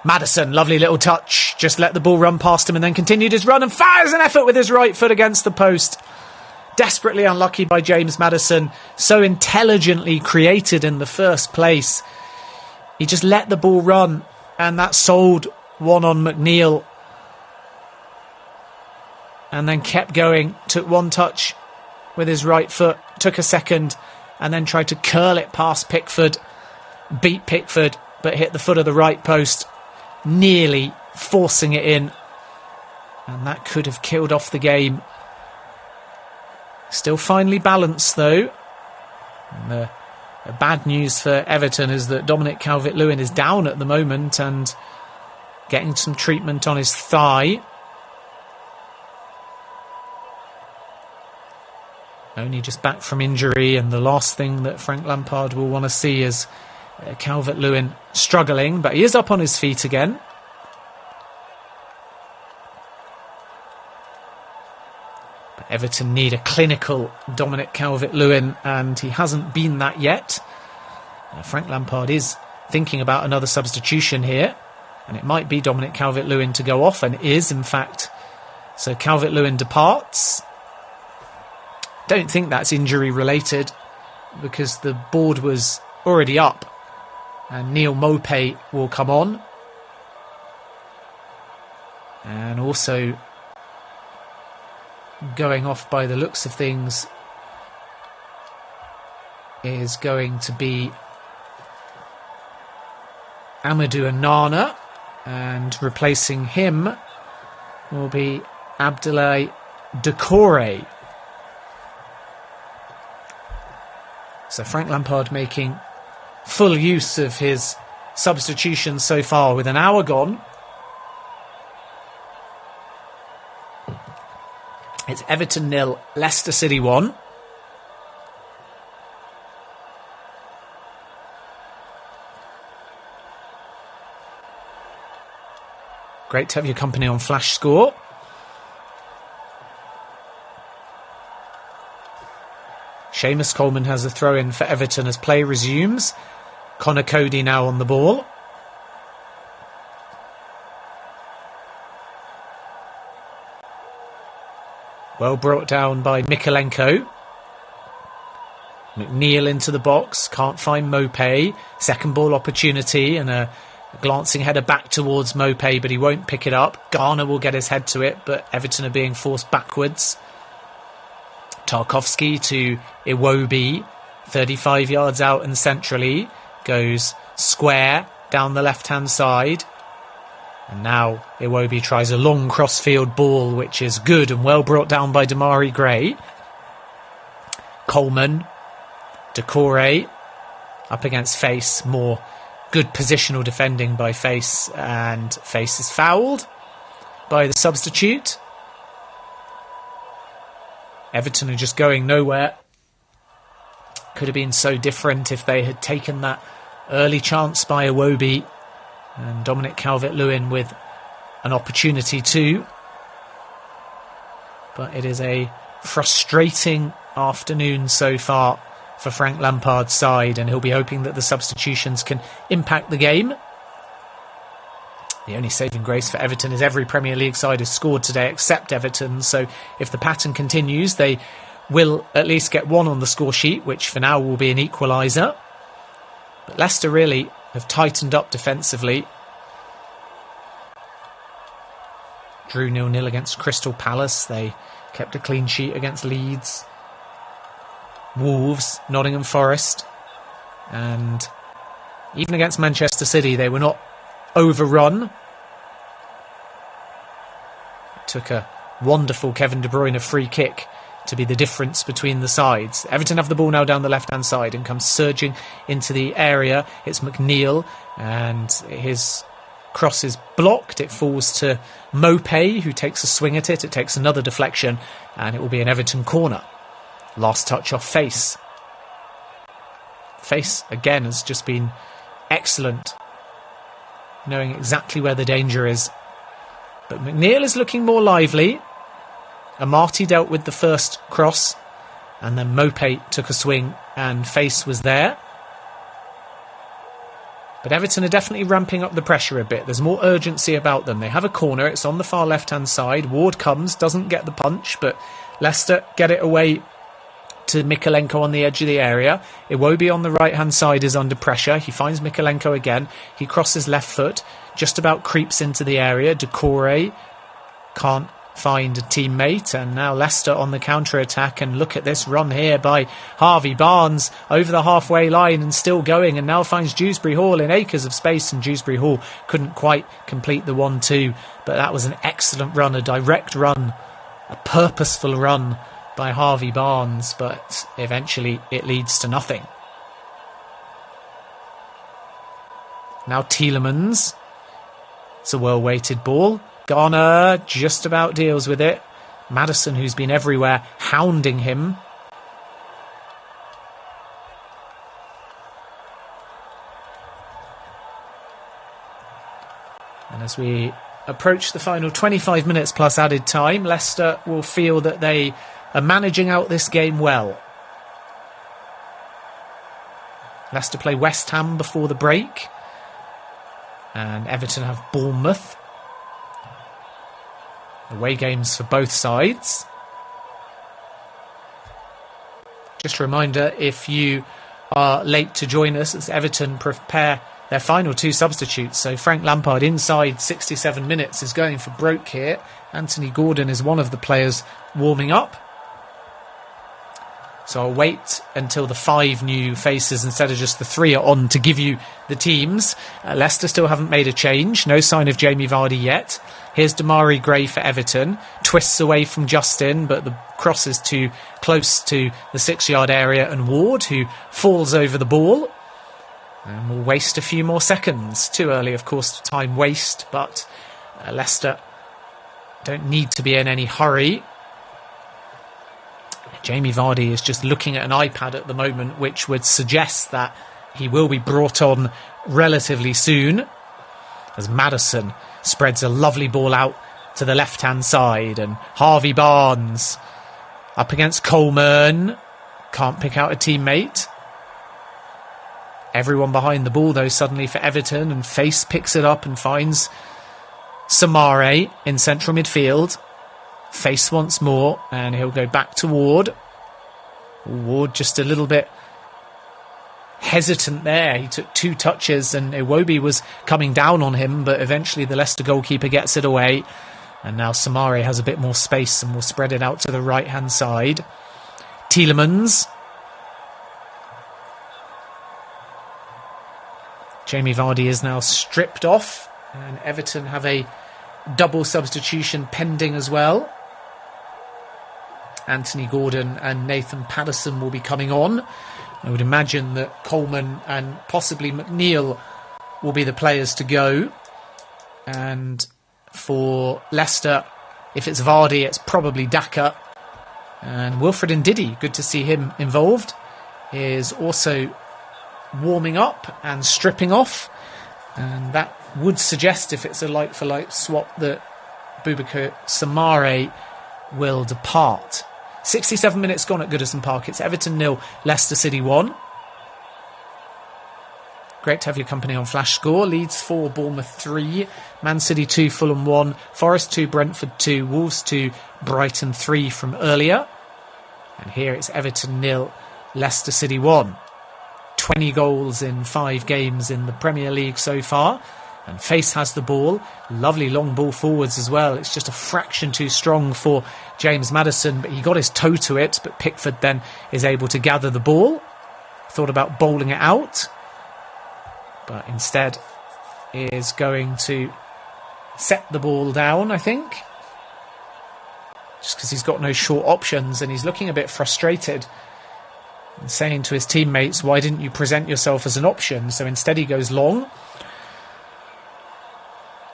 B: Maddison, lovely little touch, just let the ball run past him and then continued his run and fires an effort with his right foot against the post. Desperately unlucky by James Maddison, so intelligently created in the first place. He just let the ball run, and that sold one on McNeil. and then kept going, took one touch with his right foot, took a second, and then tried to curl it past Pickford, beat Pickford, but hit the foot of the right post, nearly forcing it in, and that could have killed off the game. Still finely balanced though. And the bad news for Everton is that Dominic Calvert-Lewin is down at the moment and getting some treatment on his thigh. Only just back from injury, and the last thing that Frank Lampard will want to see is Calvert-Lewin struggling, but he is up on his feet again. But Everton need a clinical Dominic Calvert-Lewin, and he hasn't been that yet. Frank Lampard is thinking about another substitution here, and it might be Dominic Calvert-Lewin to go off, and is in fact. So Calvert-Lewin departs. Don't think that's injury related, because the board was already up, and Neil Maupay will come on. And also going off by the looks of things is going to be Amadou Onana, and replacing him will be Abdoulaye Doucouré. So Frank Lampard making full use of his substitutions so far with an hour gone. It's Everton 0, Leicester City 1. Great to have your company on Flash Score. Seamus Coleman has a throw-in for Everton as play resumes. Connor Cody now on the ball. Well brought down by Mykolenko. McNeil into the box, can't find Maupay. Second ball opportunity, and a glancing header back towards Maupay, but he won't pick it up. Garner will get his head to it, but Everton are being forced backwards. Tarkowski to Iwobi, 35 yards out and centrally, goes square down the left-hand side. And now Iwobi tries a long cross-field ball, which is good and well brought down by Damari Gray. Coleman, Doucouré, up against Face, more good positional defending by Face, and Face is fouled by the substitute. Everton are just going nowhere. Could have been so different if they had taken that early chance by Iwobi, and Dominic Calvert-Lewin with an opportunity too. But it is a frustrating afternoon so far for Frank Lampard's side, and he'll be hoping that the substitutions can impact the game. The only saving grace for Everton is every Premier League side has scored today except Everton, so if the pattern continues, they will at least get one on the score sheet, which for now will be an equaliser. But Leicester really have tightened up defensively. Drew 0-0 against Crystal Palace. They kept a clean sheet against Leeds, Wolves, Nottingham Forest, and even against Manchester City they were not overrun. It took a wonderful Kevin De Bruyne free kick to be the difference between the sides. Everton have the ball now down the left-hand side and comes surging into the area. It's McNeil, and his cross is blocked. It falls to Maupay, who takes a swing at it. It takes another deflection, and it will be an Everton corner. Last touch off Face. Face, again, has just been excellent, knowing exactly where the danger is. But McNeil is looking more lively. Amati dealt with the first cross, and then Maupay took a swing, and Face was there. But Everton are definitely ramping up the pressure a bit. There's more urgency about them. They have a corner. It's on the far left-hand side. Ward comes, doesn't get the punch, but Leicester get it away to Mykolenko on the edge of the area. Iwobi on the right-hand side is under pressure. He finds Mykolenko again. He crosses left foot, just about creeps into the area. Doucouré can't find a teammate, and now Leicester on the counter-attack, and look at this run here by Harvey Barnes over the halfway line and still going, and now finds Dewsbury Hall in acres of space, and Dewsbury Hall couldn't quite complete the 1-2, but that was an excellent run, a direct run, a purposeful run by Harvey Barnes, but eventually it leads to nothing. Now Tielemans. It's a well-weighted ball. Garner just about deals with it. Maddison, who's been everywhere, hounding him. And as we approach the final 25 minutes plus added time, Leicester will feel that they are managing out this game well. Leicester play West Ham before the break. And Everton have Bournemouth. Away games for both sides. Just a reminder, if you are late to join us, as Everton prepare their final two substitutes. So Frank Lampard, inside 67 minutes, is going for broke here. Anthony Gordon is one of the players warming up. So I'll wait until the 5 new faces instead of just the 3 are on to give you the teams. Leicester still haven't made a change. No sign of Jamie Vardy yet. Here's Damari Gray for Everton. Twists away from Justin, but the cross is too close to the 6-yard area, and Ward, who falls over the ball. And will waste a few more seconds. Too early, of course, to time waste, but Leicester don't need to be in any hurry. Jamie Vardy is just looking at an iPad at the moment, which would suggest that he will be brought on relatively soon, as Maddison spreads a lovely ball out to the left-hand side, and Harvey Barnes up against Coleman. Can't pick out a teammate. Everyone behind the ball, though, suddenly for Everton, and Face picks it up and finds Samare in central midfield. Face once more, and he'll go back to Ward. Ward just a little bit hesitant there. He took 2 touches and Iwobi was coming down on him, but eventually the Leicester goalkeeper gets it away. And now Samare has a bit more space and will spread it out to the right-hand side. Tielemans. Jamie Vardy is now stripped off, and Everton have a double substitution pending as well. Anthony Gordon and Nathan Patterson will be coming on. I would imagine that Coleman and possibly McNeil will be the players to go. And for Leicester, if it's Vardy, it's probably Daka. And Wilfred Ndidi, good to see him involved, is also warming up and stripping off. And that would suggest, if it's a like-for-like swap, that Boubacar Samare will depart. 67 minutes gone at Goodison Park. It's Everton 0, Leicester City 1. Great to have your company on Flash Score. Leeds 4, Bournemouth 3. Man City 2, Fulham 1. Forest 2, Brentford 2. Wolves 2, Brighton 3 from earlier. And here it's Everton 0, Leicester City 1. 20 goals in 5 games in the Premier League so far. And Face has the ball. Lovely long ball forwards as well. It's just a fraction too strong for James Maddison, but he got his toe to it. But Pickford then is able to gather the ball. Thought about bowling it out, but instead is going to set the ball down, I think. Just because he's got no short options, and he's looking a bit frustrated and saying to his teammates, why didn't you present yourself as an option? So instead he goes long.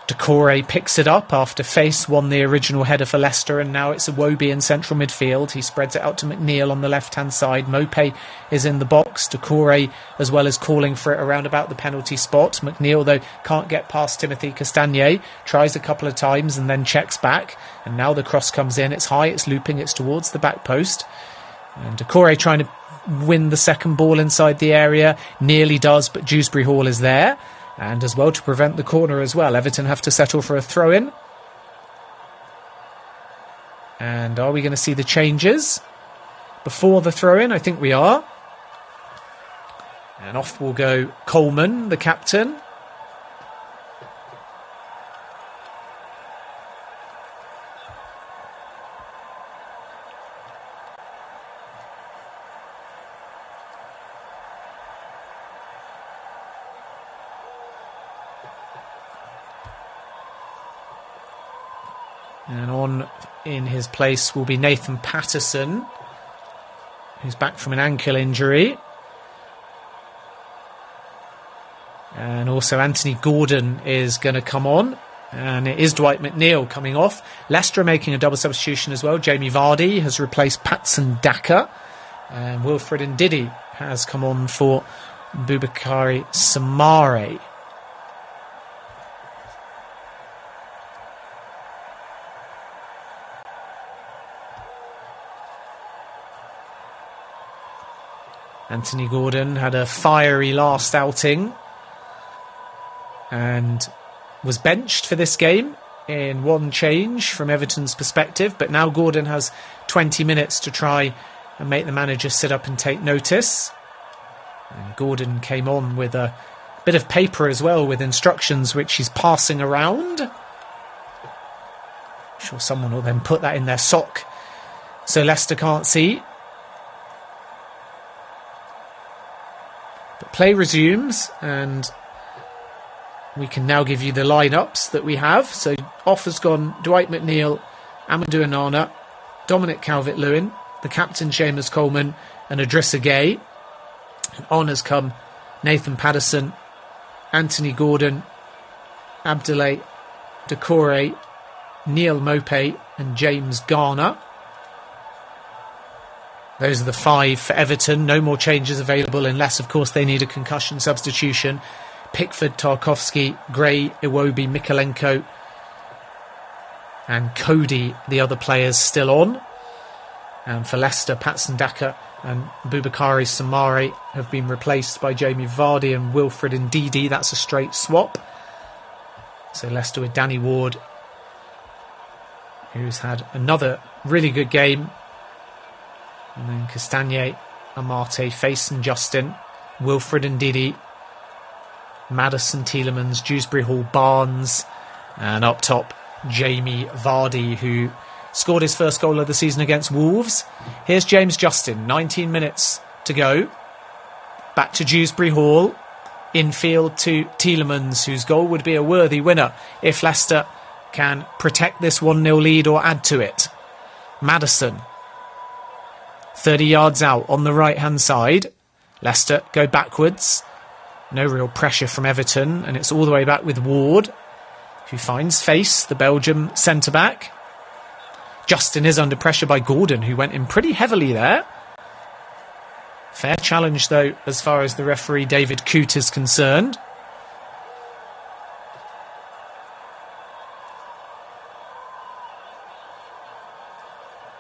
B: Decore picks it up after Face won the original header for Leicester, and now it's Iwobi in central midfield. He spreads it out to McNeil on the left-hand side. Mope is in the box. Decore as well as calling for it around about the penalty spot. McNeil, though, can't get past Timothy Castagne. Tries a couple of times and then checks back. And now the cross comes in. It's high, it's looping, it's towards the back post. And Decore trying to win the second ball inside the area. Nearly does, but Dewsbury Hall is there. And as well, to prevent the corner as well, Everton have to settle for a throw-in. And are we going to see the changes before the throw-in? I think we are. And off will go Coleman, the captain. And on in his place will be Nathan Patterson, who's back from an ankle injury. And also Anthony Gordon is going to come on. And it is Dwight McNeil coming off. Leicester making a double substitution as well. Jamie Vardy has replaced Patson Daka. And Wilfred Ndidi has come on for Boubakary Samare. Anthony Gordon had a fiery last outing and was benched for this game in one change from Everton's perspective, but now Gordon has 20 minutes to try and make the manager sit up and take notice. And Gordon came on with a bit of paper as well with instructions which he's passing around. I'm sure someone will then put that in their sock so Leicester can't see. But play resumes and we can now give you the lineups that we have. So off has gone Dwight McNeil, Amadou Onana, Dominic Calvert-Lewin, the captain Seamus Coleman and Idrissa Gueye. And on has come Nathan Patterson, Anthony Gordon, Abdoulaye Doucouré, Neil Maupay and James Garner. Those are the 5 for Everton. No more changes available unless, of course, they need a concussion substitution. Pickford, Tarkowski, Gray, Iwobi, Mikalenko and Cody, the other players still on. And for Leicester, Patson Daka and Boubakary Samare have been replaced by Jamie Vardy and Wilfred Ndidi. That's a straight swap. So Leicester with Danny Ward, who's had another really good game. And then Castagne, Amate, Face and Justin, Wilfred Ndidi, Maddison, Tielemans, Dewsbury Hall, Barnes, and up top Jamie Vardy, who scored his first goal of the season against Wolves. Here's James Justin, 19 minutes to go. Back to Dewsbury Hall, infield to Tielemans, whose goal would be a worthy winner if Leicester can protect this 1-0 lead or add to it. Maddison, 30 yards out on the right hand side. Leicester go backwards. No real pressure from Everton, and it's all the way back with Ward, who finds Face, the Belgium centre-back. Justin is under pressure by Gordon, who went in pretty heavily there. Fair challenge, though, as far as the referee David Coote is concerned.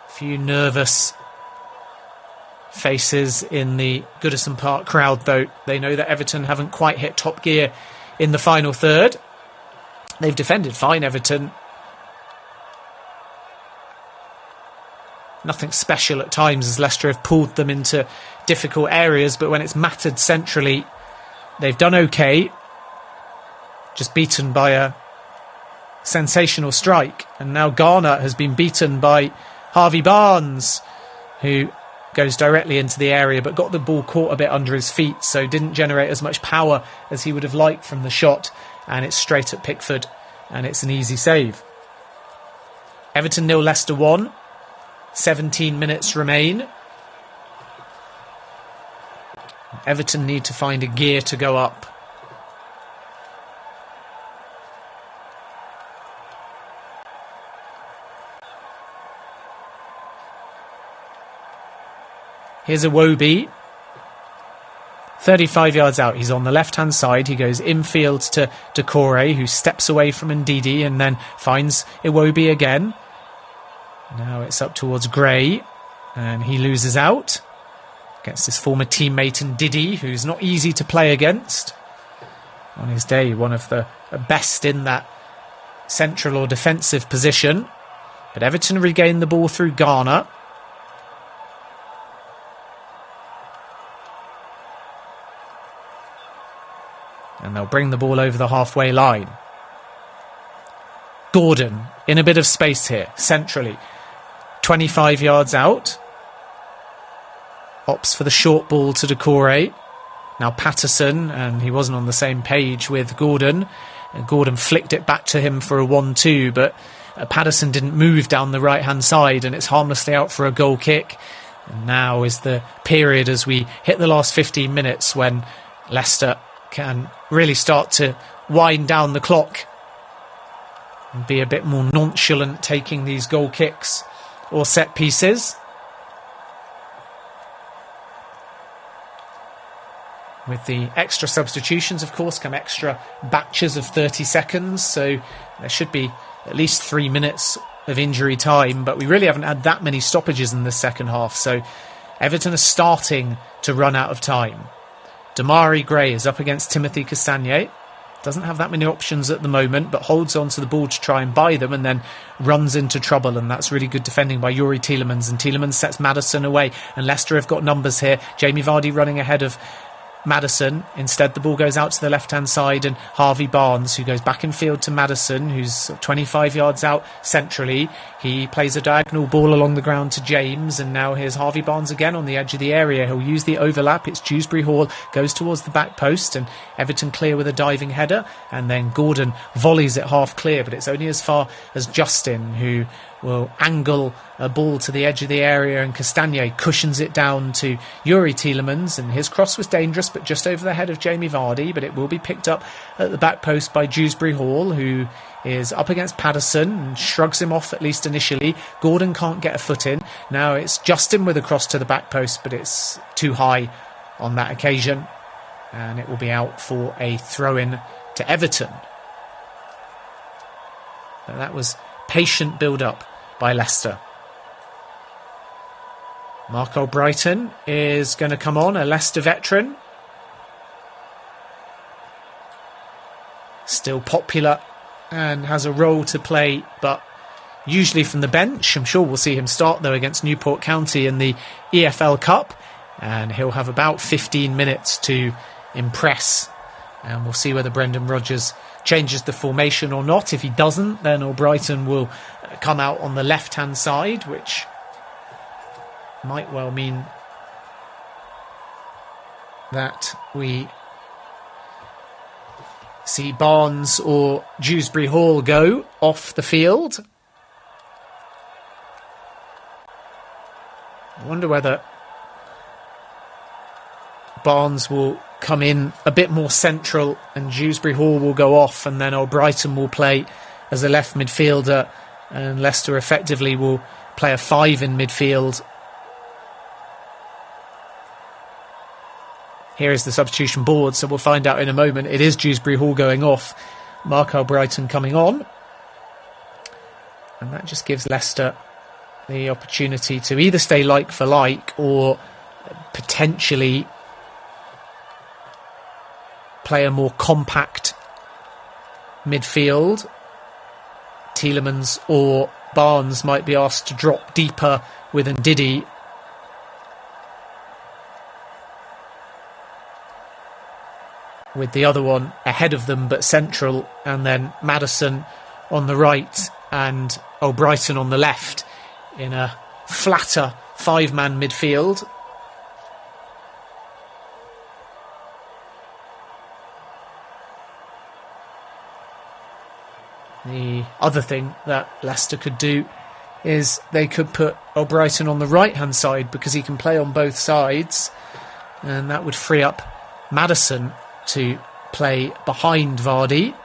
B: A few nervous faces in the Goodison Park crowd, though. They know that Everton haven't quite hit top gear in the final third. They've defended fine, Everton. Nothing special at times as Leicester have pulled them into difficult areas, but when it's mattered centrally, they've done okay. Just beaten by a sensational strike. And now Garner has been beaten by Harvey Barnes, who goes directly into the area but got the ball caught a bit under his feet, so didn't generate as much power as he would have liked from the shot, and it's straight at Pickford and it's an easy save. Everton 0, Leicester 1. 17 minutes remain. Everton need to find a gear to go up. Here's Iwobi, 35 yards out. He's on the left-hand side. He goes infield to Doucouré, who steps away from Ndidi and then finds Iwobi again. Now it's up towards Gray, and he loses out against his former teammate Ndidi, who's not easy to play against. On his day, one of the best in that central or defensive position. But Everton regain the ball through Garner. And they'll bring the ball over the halfway line. Gordon in a bit of space here, centrally. 25 yards out. Opts for the short ball to Doucouré. Now Patterson, and he wasn't on the same page with Gordon. And Gordon flicked it back to him for a 1-2, but Patterson didn't move down the right-hand side, and it's harmlessly out for a goal kick. And now is the period as we hit the last 15 minutes when Leicester can really start to wind down the clock and be a bit more nonchalant taking these goal kicks or set pieces. With the extra substitutions, of course, come extra batches of 30 seconds, so there should be at least 3 minutes of injury time, but we really haven't had that many stoppages in the second half, so Everton are starting to run out of time. Damari Gray is up against Timothy Castagne. Doesn't have that many options at the moment, but holds on to the ball to try and buy them and then runs into trouble, and that's really good defending by Youri Tielemans, and Tielemans sets Maddison away, and Leicester have got numbers here. Jamie Vardy running ahead of Maddison. Instead, the ball goes out to the left-hand side, and Harvey Barnes, who goes back in field to Maddison, who's 25 yards out centrally. He plays a diagonal ball along the ground to James, and now here's Harvey Barnes again on the edge of the area. He'll use the overlap. It's Dewsbury Hall, goes towards the back post, and Everton clear with a diving header, and then Gordon volleys it half clear, but it's only as far as Justin, who will angle a ball to the edge of the area, and Castagne cushions it down to Youri Tielemans, and his cross was dangerous but just over the head of Jamie Vardy, but it will be picked up at the back post by Dewsbury Hall, who is up against Patterson and shrugs him off at least initially. Gordon can't get a foot in. Now it's Justin with a cross to the back post, but it's too high on that occasion, and it will be out for a throw-in to Everton. But that was patient build-up by Leicester. Mark Albrighton is going to come on, a Leicester veteran. Still popular and has a role to play, but usually from the bench. I'm sure we'll see him start, though, against Newport County in the EFL Cup, and he'll have about 15 minutes to impress, and we'll see whether Brendan Rodgers changes the formation or not. If he doesn't, then Albrighton will come out on the left-hand side, which might well mean that we see Barnes or Dewsbury Hall go off the field. I wonder whether Barnes will come in a bit more central and Dewsbury Hall will go off, and then Albrighton will play as a left midfielder, and Leicester effectively will play a 5 in midfield. Here is the substitution board, so we'll find out in a moment. It is Dewsbury Hall going off, Mark Albrighton coming on, and that just gives Leicester the opportunity to either stay like for like or potentially play a more compact midfield. Tielemans or Barnes might be asked to drop deeper with Ndidi, with the other one ahead of them but central, and then Maddison on the right and Albrighton on the left in a flatter 5-man midfield. The other thing that Leicester could do is they could put Albrighton on the right-hand side because he can play on both sides, and that would free up Maddison to play behind Vardy.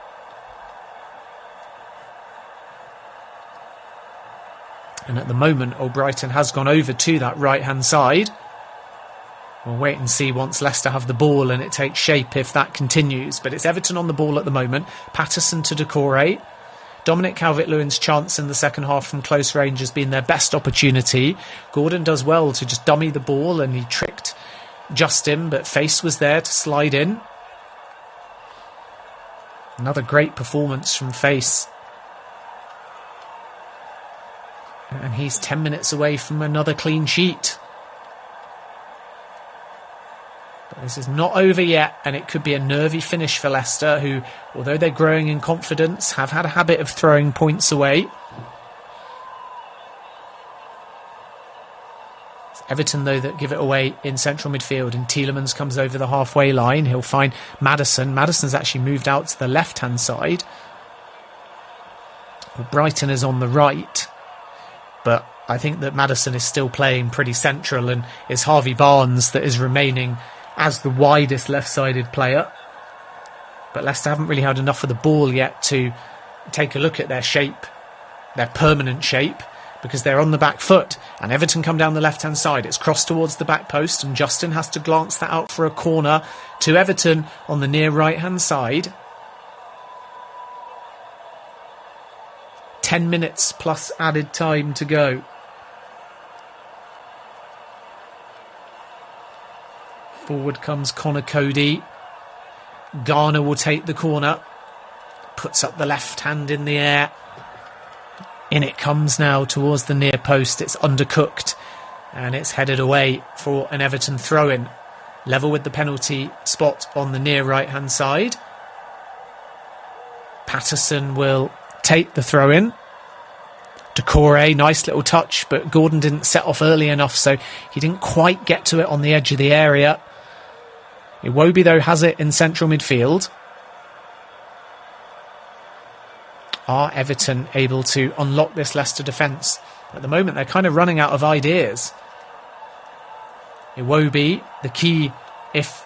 B: And at the moment, Albrighton has gone over to that right-hand side. We'll wait and see once Leicester have the ball and it takes shape if that continues. But it's Everton on the ball at the moment. Patterson to Decore. Dominic Calvert-Lewin's chance in the second half from close range has been their best opportunity. Gordon does well to just dummy the ball, and he tricked Justin, but Face was there to slide in. Another great performance from Face. And he's 10 minutes away from another clean sheet. But this is not over yet, and it could be a nervy finish for Leicester, who, although they're growing in confidence, have had a habit of throwing points away. It's Everton, though, that give it away in central midfield, and Tielemans comes over the halfway line. He'll find Maddison. Maddison's actually moved out to the left-hand side. Brighton is on the right, but I think that Maddison is still playing pretty central, and it's Harvey Barnes that is remaining as the widest left-sided player. But Leicester haven't really had enough of the ball yet to take a look at their shape, their permanent shape, because they're on the back foot. And Everton come down the left-hand side. It's crossed towards the back post, and Justin has to glance that out for a corner to Everton on the near right-hand side. 10 minutes plus added time to go. Forward comes Connor Cody. Garner will take the corner. Puts up the left hand in the air. In it comes now towards the near post. It's undercooked. And it's headed away for an Everton throw-in. Level with the penalty spot on the near right-hand side. Patterson will take the throw-in. Decore, nice little touch, but Gordon didn't set off early enough, so he didn't quite get to it on the edge of the area. Iwobi, though, has it in central midfield. Are Everton able to unlock this Leicester defence? At the moment, they're kind of running out of ideas. Iwobi, the key if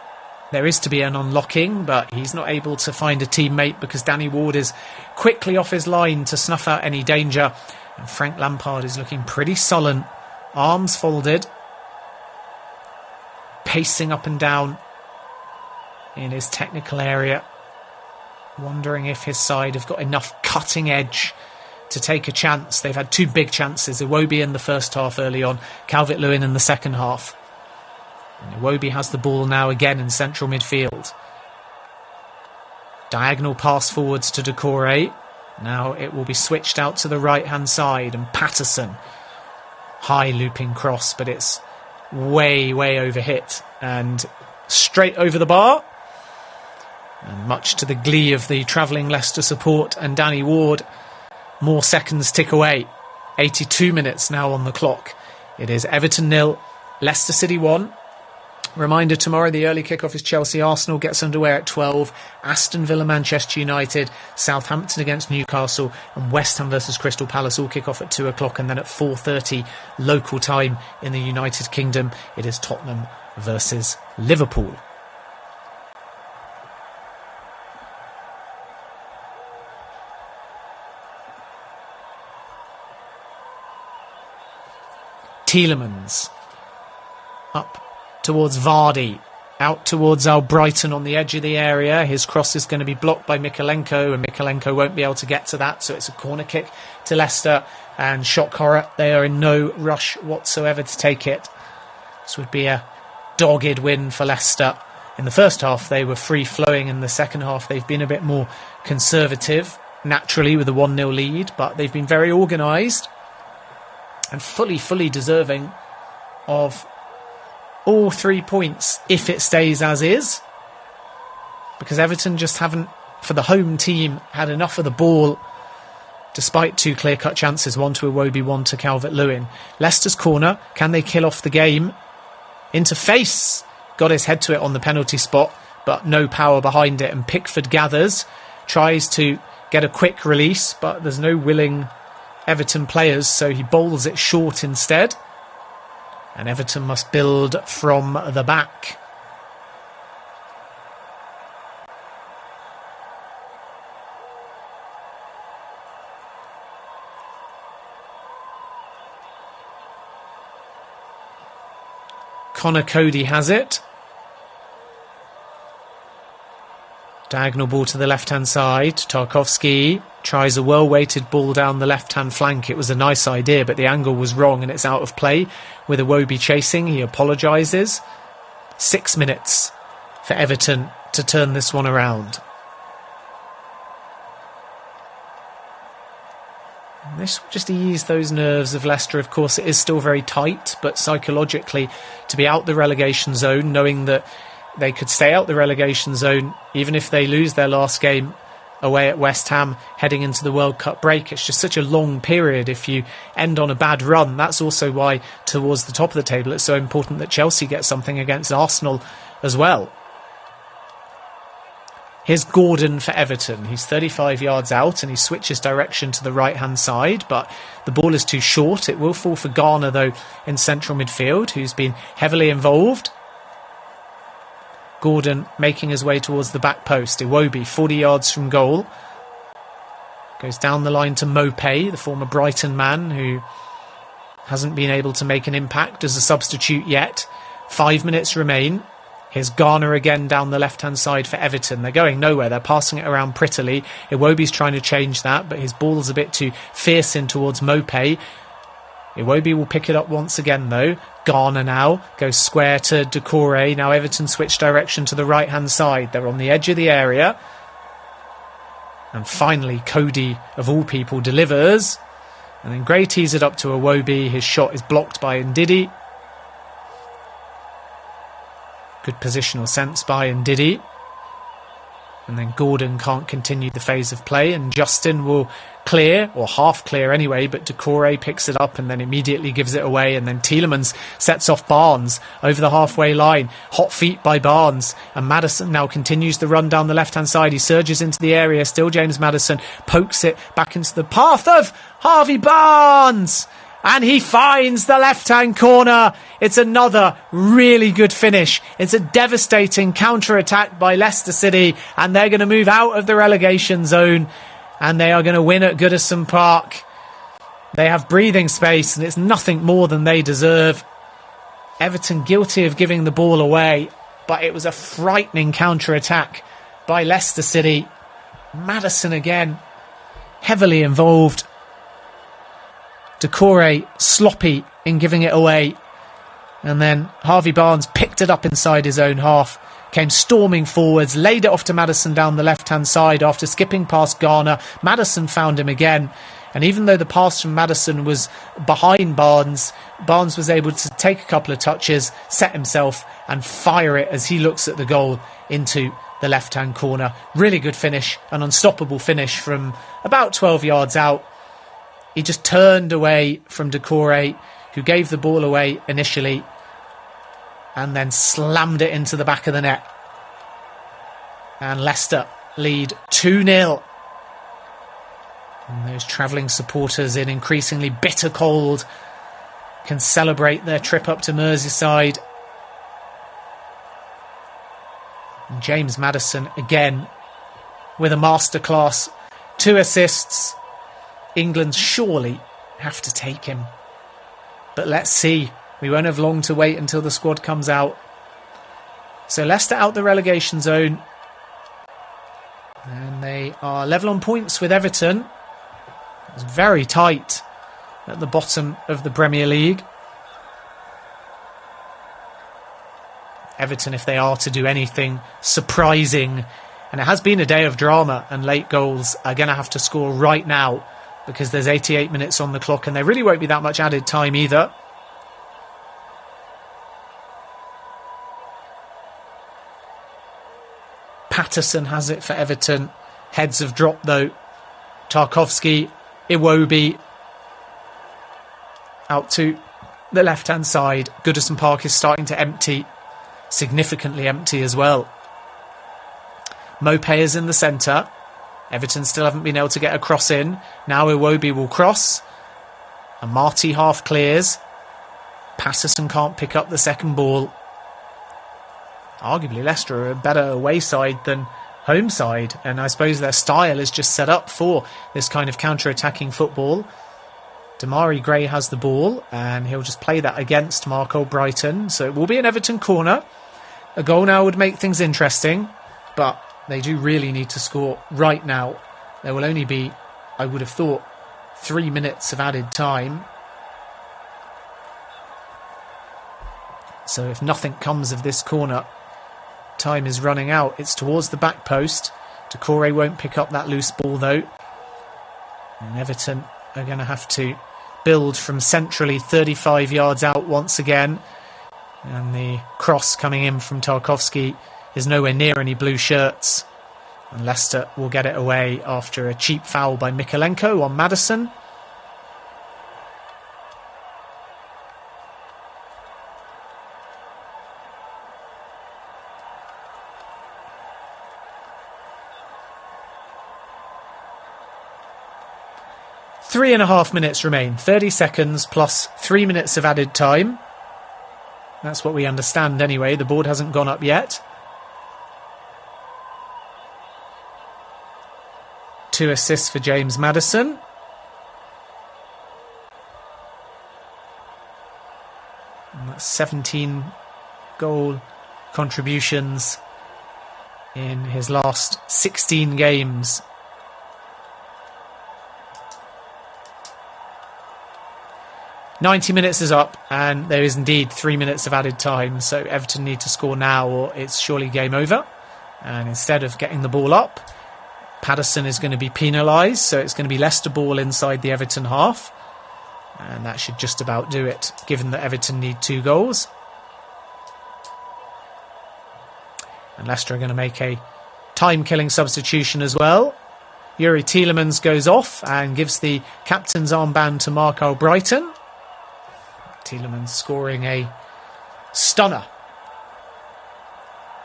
B: there is to be an unlocking, but he's not able to find a teammate because Danny Ward is quickly off his line to snuff out any danger. And Frank Lampard is looking pretty sullen. Arms folded. Pacing up and down in his technical area. Wondering if his side have got enough cutting edge to take a chance. They've had two big chances. Iwobi in the first half early on. Calvert-Lewin in the second half. And Iwobi has the ball now again in central midfield. Diagonal pass forwards to Decore. Now it will be switched out to the right-hand side, and Patterson. High looping cross, but it's way, way over hit and straight over the bar. And much to the glee of the travelling Leicester support and Danny Ward, more seconds tick away. 82 minutes now on the clock. It is Everton 0, Leicester City 1. Reminder, tomorrow the early kickoff is Chelsea-Arsenal, gets underway at 12. Aston Villa-Manchester United, Southampton against Newcastle, and West Ham versus Crystal Palace all kick off at 2 o'clock. And then at 4:30 local time in the United Kingdom, it is Tottenham versus Liverpool. Tielemans up towards Vardy, out towards Albrighton on the edge of the area. His cross is going to be blocked by Mykolenko, and Mykolenko won't be able to get to that, so it's a corner kick to Leicester. And shock horror, they are in no rush whatsoever to take it. This would be a dogged win for Leicester. In the first half they were free-flowing, in the second half they've been a bit more conservative, naturally with a 1-0 lead, but they've been very organised and fully deserving of all 3 points if it stays as is, because Everton just haven't, for the home team, had enough of the ball despite two clear-cut chances, one to Iwobi, one to Calvert-Lewin. Leicester's corner, can they kill off the game? Interface got his head to it on the penalty spot, but no power behind it, and Pickford gathers, tries to get a quick release, but there's no willing Everton players, so he bowls it short instead. And Everton must build from the back. Connor Cody has it. Diagonal ball to the left-hand side. Tarkowski tries a well-weighted ball down the left-hand flank. It was a nice idea, but the angle was wrong and it's out of play. With Iwobi chasing, he apologises. 6 minutes for Everton to turn this one around. And this will just ease those nerves of Leicester. Of course, it is still very tight, but psychologically, to be out the relegation zone, knowing that they could stay out the relegation zone, even if they lose their last game away at West Ham heading into the World Cup break. It's just such a long period if you end on a bad run. That's also why towards the top of the table it's so important that Chelsea get something against Arsenal as well. Here's Gordon for Everton. He's 35 yards out and he switches direction to the right-hand side, but the ball is too short. It will fall for Garner, though, in central midfield, who's been heavily involved. Gordon making his way towards the back post. Iwobi, 40 yards from goal. Goes down the line to Mopé, the former Brighton man, who hasn't been able to make an impact as a substitute yet. 5 minutes remain. Here's Garner again down the left-hand side for Everton. They're going nowhere. They're passing it around prettily. Iwobi's trying to change that, but his ball's a bit too fierce in towards Mopé. Iwobi will pick it up once again, though. Garner now goes square to Doucouré. Now Everton switch direction to the right-hand side. They're on the edge of the area. And finally, Cody, of all people, delivers. And then Gray tees it up to Iwobi. His shot is blocked by Ndidi. Good positional sense by Ndidi. And then Gordon can't continue the phase of play, and Justin will clear, or half clear anyway, but Doucouré picks it up and then immediately gives it away, and then Tielemans sets off Barnes over the halfway line. Hot feet by Barnes, and Maddison now continues the run down the left-hand side. He surges into the area, still James Maddison, pokes it back into the path of Harvey Barnes, and he finds the left-hand corner. It's another really good finish. It's a devastating counter-attack by Leicester City, and they're going to move out of the relegation zone, and they are going to win at Goodison Park. They have breathing space, and it's nothing more than they deserve. Everton guilty of giving the ball away, but it was a frightening counter-attack by Leicester City. Maddison again, heavily involved. Doucouré sloppy in giving it away, and then Harvey Barnes picked it up inside his own half, came storming forwards, laid it off to Maddison down the left-hand side after skipping past Garner. Maddison found him again, and even though the pass from Maddison was behind Barnes, Barnes was able to take a couple of touches, set himself and fire it as he looks at the goal into the left-hand corner. Really good finish, an unstoppable finish from about 12 yards out. He just turned away from Doucouré, who gave the ball away initially, and then slammed it into the back of the net. And Leicester lead 2-0. And those travelling supporters in increasingly bitter cold can celebrate their trip up to Merseyside. And James Maddison again with a masterclass. 2 assists. England surely have to take him. But let's see. We won't have long to wait until the squad comes out. So Leicester out the relegation zone. And they are level on points with Everton. It's very tight at the bottom of the Premier League. Everton, if they are to do anything surprising, and it has been a day of drama and late goals, are going to have to score right now, because there's 88 minutes on the clock and there really won't be that much added time either. Patterson has it for Everton. Heads have dropped though. Tarkowski, Iwobi out to the left-hand side. Goodison Park is starting to empty. Significantly empty as well. Mopé is in the centre. Everton still haven't been able to get a cross in. Now Iwobi will cross. And Marty half clears. Patterson can't pick up the second ball. Arguably Leicester are a better away side than home side, and I suppose their style is just set up for this kind of counter-attacking football. Damari Gray has the ball, and he'll just play that against Mark Albrighton. So it will be an Everton corner. A goal now would make things interesting, but they do really need to score right now. There will only be, I would have thought, 3 minutes of added time. So if nothing comes of this corner, time is running out. It's towards the back post. Doucouré won't pick up that loose ball though. And Everton are going to have to build from centrally 35 yards out once again. And the cross coming in from Tarkowski is nowhere near any blue shirts. And Leicester will get it away after a cheap foul by Mikalenko on Maddison. 3.5 minutes remain. 30 seconds plus 3 minutes of added time. That's what we understand anyway. The board hasn't gone up yet. 2 assists for James Maddison. And that's 17 goal contributions in his last 16 games. "90 minutes is up, and there is indeed 3 minutes of added time, so Everton need to score now or it's surely game over. And instead of getting the ball up, Patterson is going to be penalised, so it's going to be Leicester ball inside the Everton half, and that should just about do it, given that Everton need 2 goals. And Leicester are going to make a time-killing substitution as well. Yuri Tielemans goes off and gives the captain's armband to Mark Albrighton. Tielemans scoring a stunner.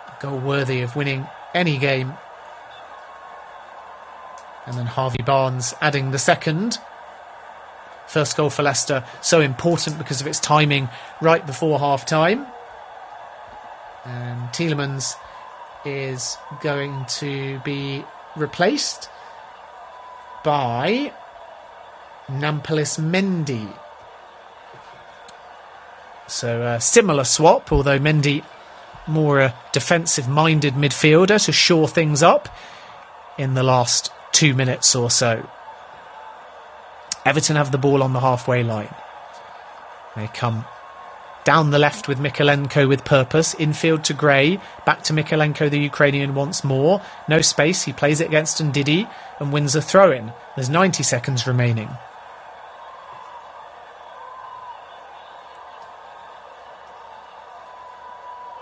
B: A goal worthy of winning any game. And then Harvey Barnes adding the second. First goal for Leicester, so important because of its timing right before half-time. And Tielemans is going to be replaced by Nampalys Mendy. So a similar swap, although Mendy more a defensive-minded midfielder to shore things up in the last 2 minutes or so. Everton have the ball on the halfway line. They come down the left with Mykolenko with purpose. Infield to Gray. Back to Mykolenko, the Ukrainian, once more. No space. He plays it against Ndidi and wins a throw-in. There's 90 seconds remaining.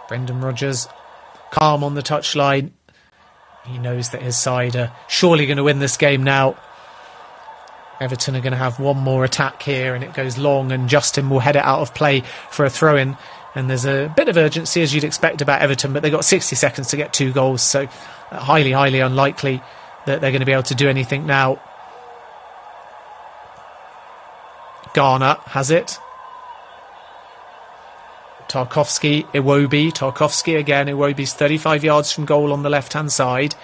B: Brendan Rodgers, calm on the touchline. He knows that his side are surely going to win this game now. Everton are going to have one more attack here, and it goes long, and Justin will head it out of play for a throw-in. And there's a bit of urgency, as you'd expect about Everton, but they've got 60 seconds to get 2 goals, so highly, highly unlikely that they're going to be able to do anything now. Garner has it. Tarkowski, Iwobi. Tarkowski again. Iwobi's 35 yards from goal on the left-hand side.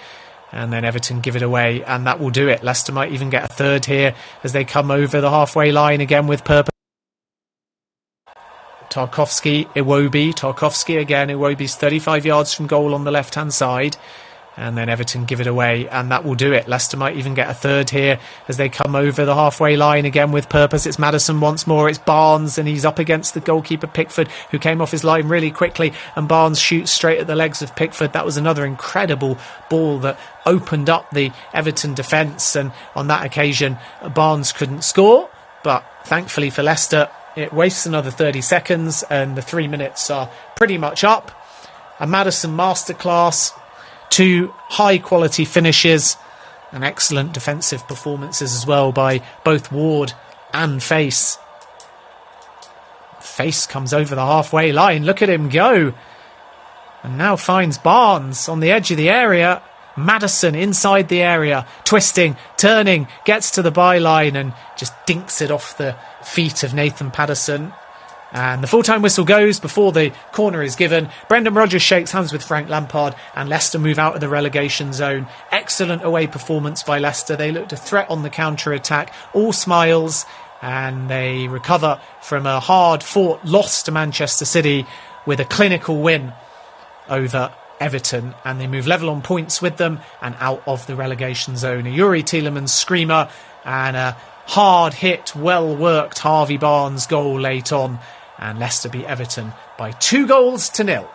B: And then Everton give it away, and that will do it. Leicester might even get a third here as they come over the halfway line again with purpose. Tarkowski, Iwobi. Tarkowski again. Iwobi's 35 yards from goal on the left-hand side. And then Everton give it away, and that will do it. Leicester might even get a third here as they come over the halfway line again with purpose. It's Maddison once more. It's Barnes, and he's up against the goalkeeper Pickford, who came off his line really quickly, and Barnes shoots straight at the legs of Pickford. That was another incredible ball that opened up the Everton defence, and on that occasion Barnes couldn't score, but thankfully for Leicester it wastes another 30 seconds and the 3 minutes are pretty much up. A Maddison masterclass. 2 high-quality finishes and excellent defensive performances as well by both Ward and Face. Face comes over the halfway line. Look at him go. And now finds Barnes on the edge of the area. Maddison inside the area, twisting, turning, gets to the byline and just dinks it off the feet of Nathan Patterson. And the full-time whistle goes before the corner is given. Brendan Rodgers shakes hands with Frank Lampard, and Leicester move out of the relegation zone. Excellent away performance by Leicester. They looked a threat on the counter-attack. All smiles, and they recover from a hard-fought loss to Manchester City with a clinical win over Everton, and they move level on points with them and out of the relegation zone. A Yuri Tielemans screamer and a hard-hit, well-worked Harvey Barnes goal late on. And Leicester beat Everton by 2-0.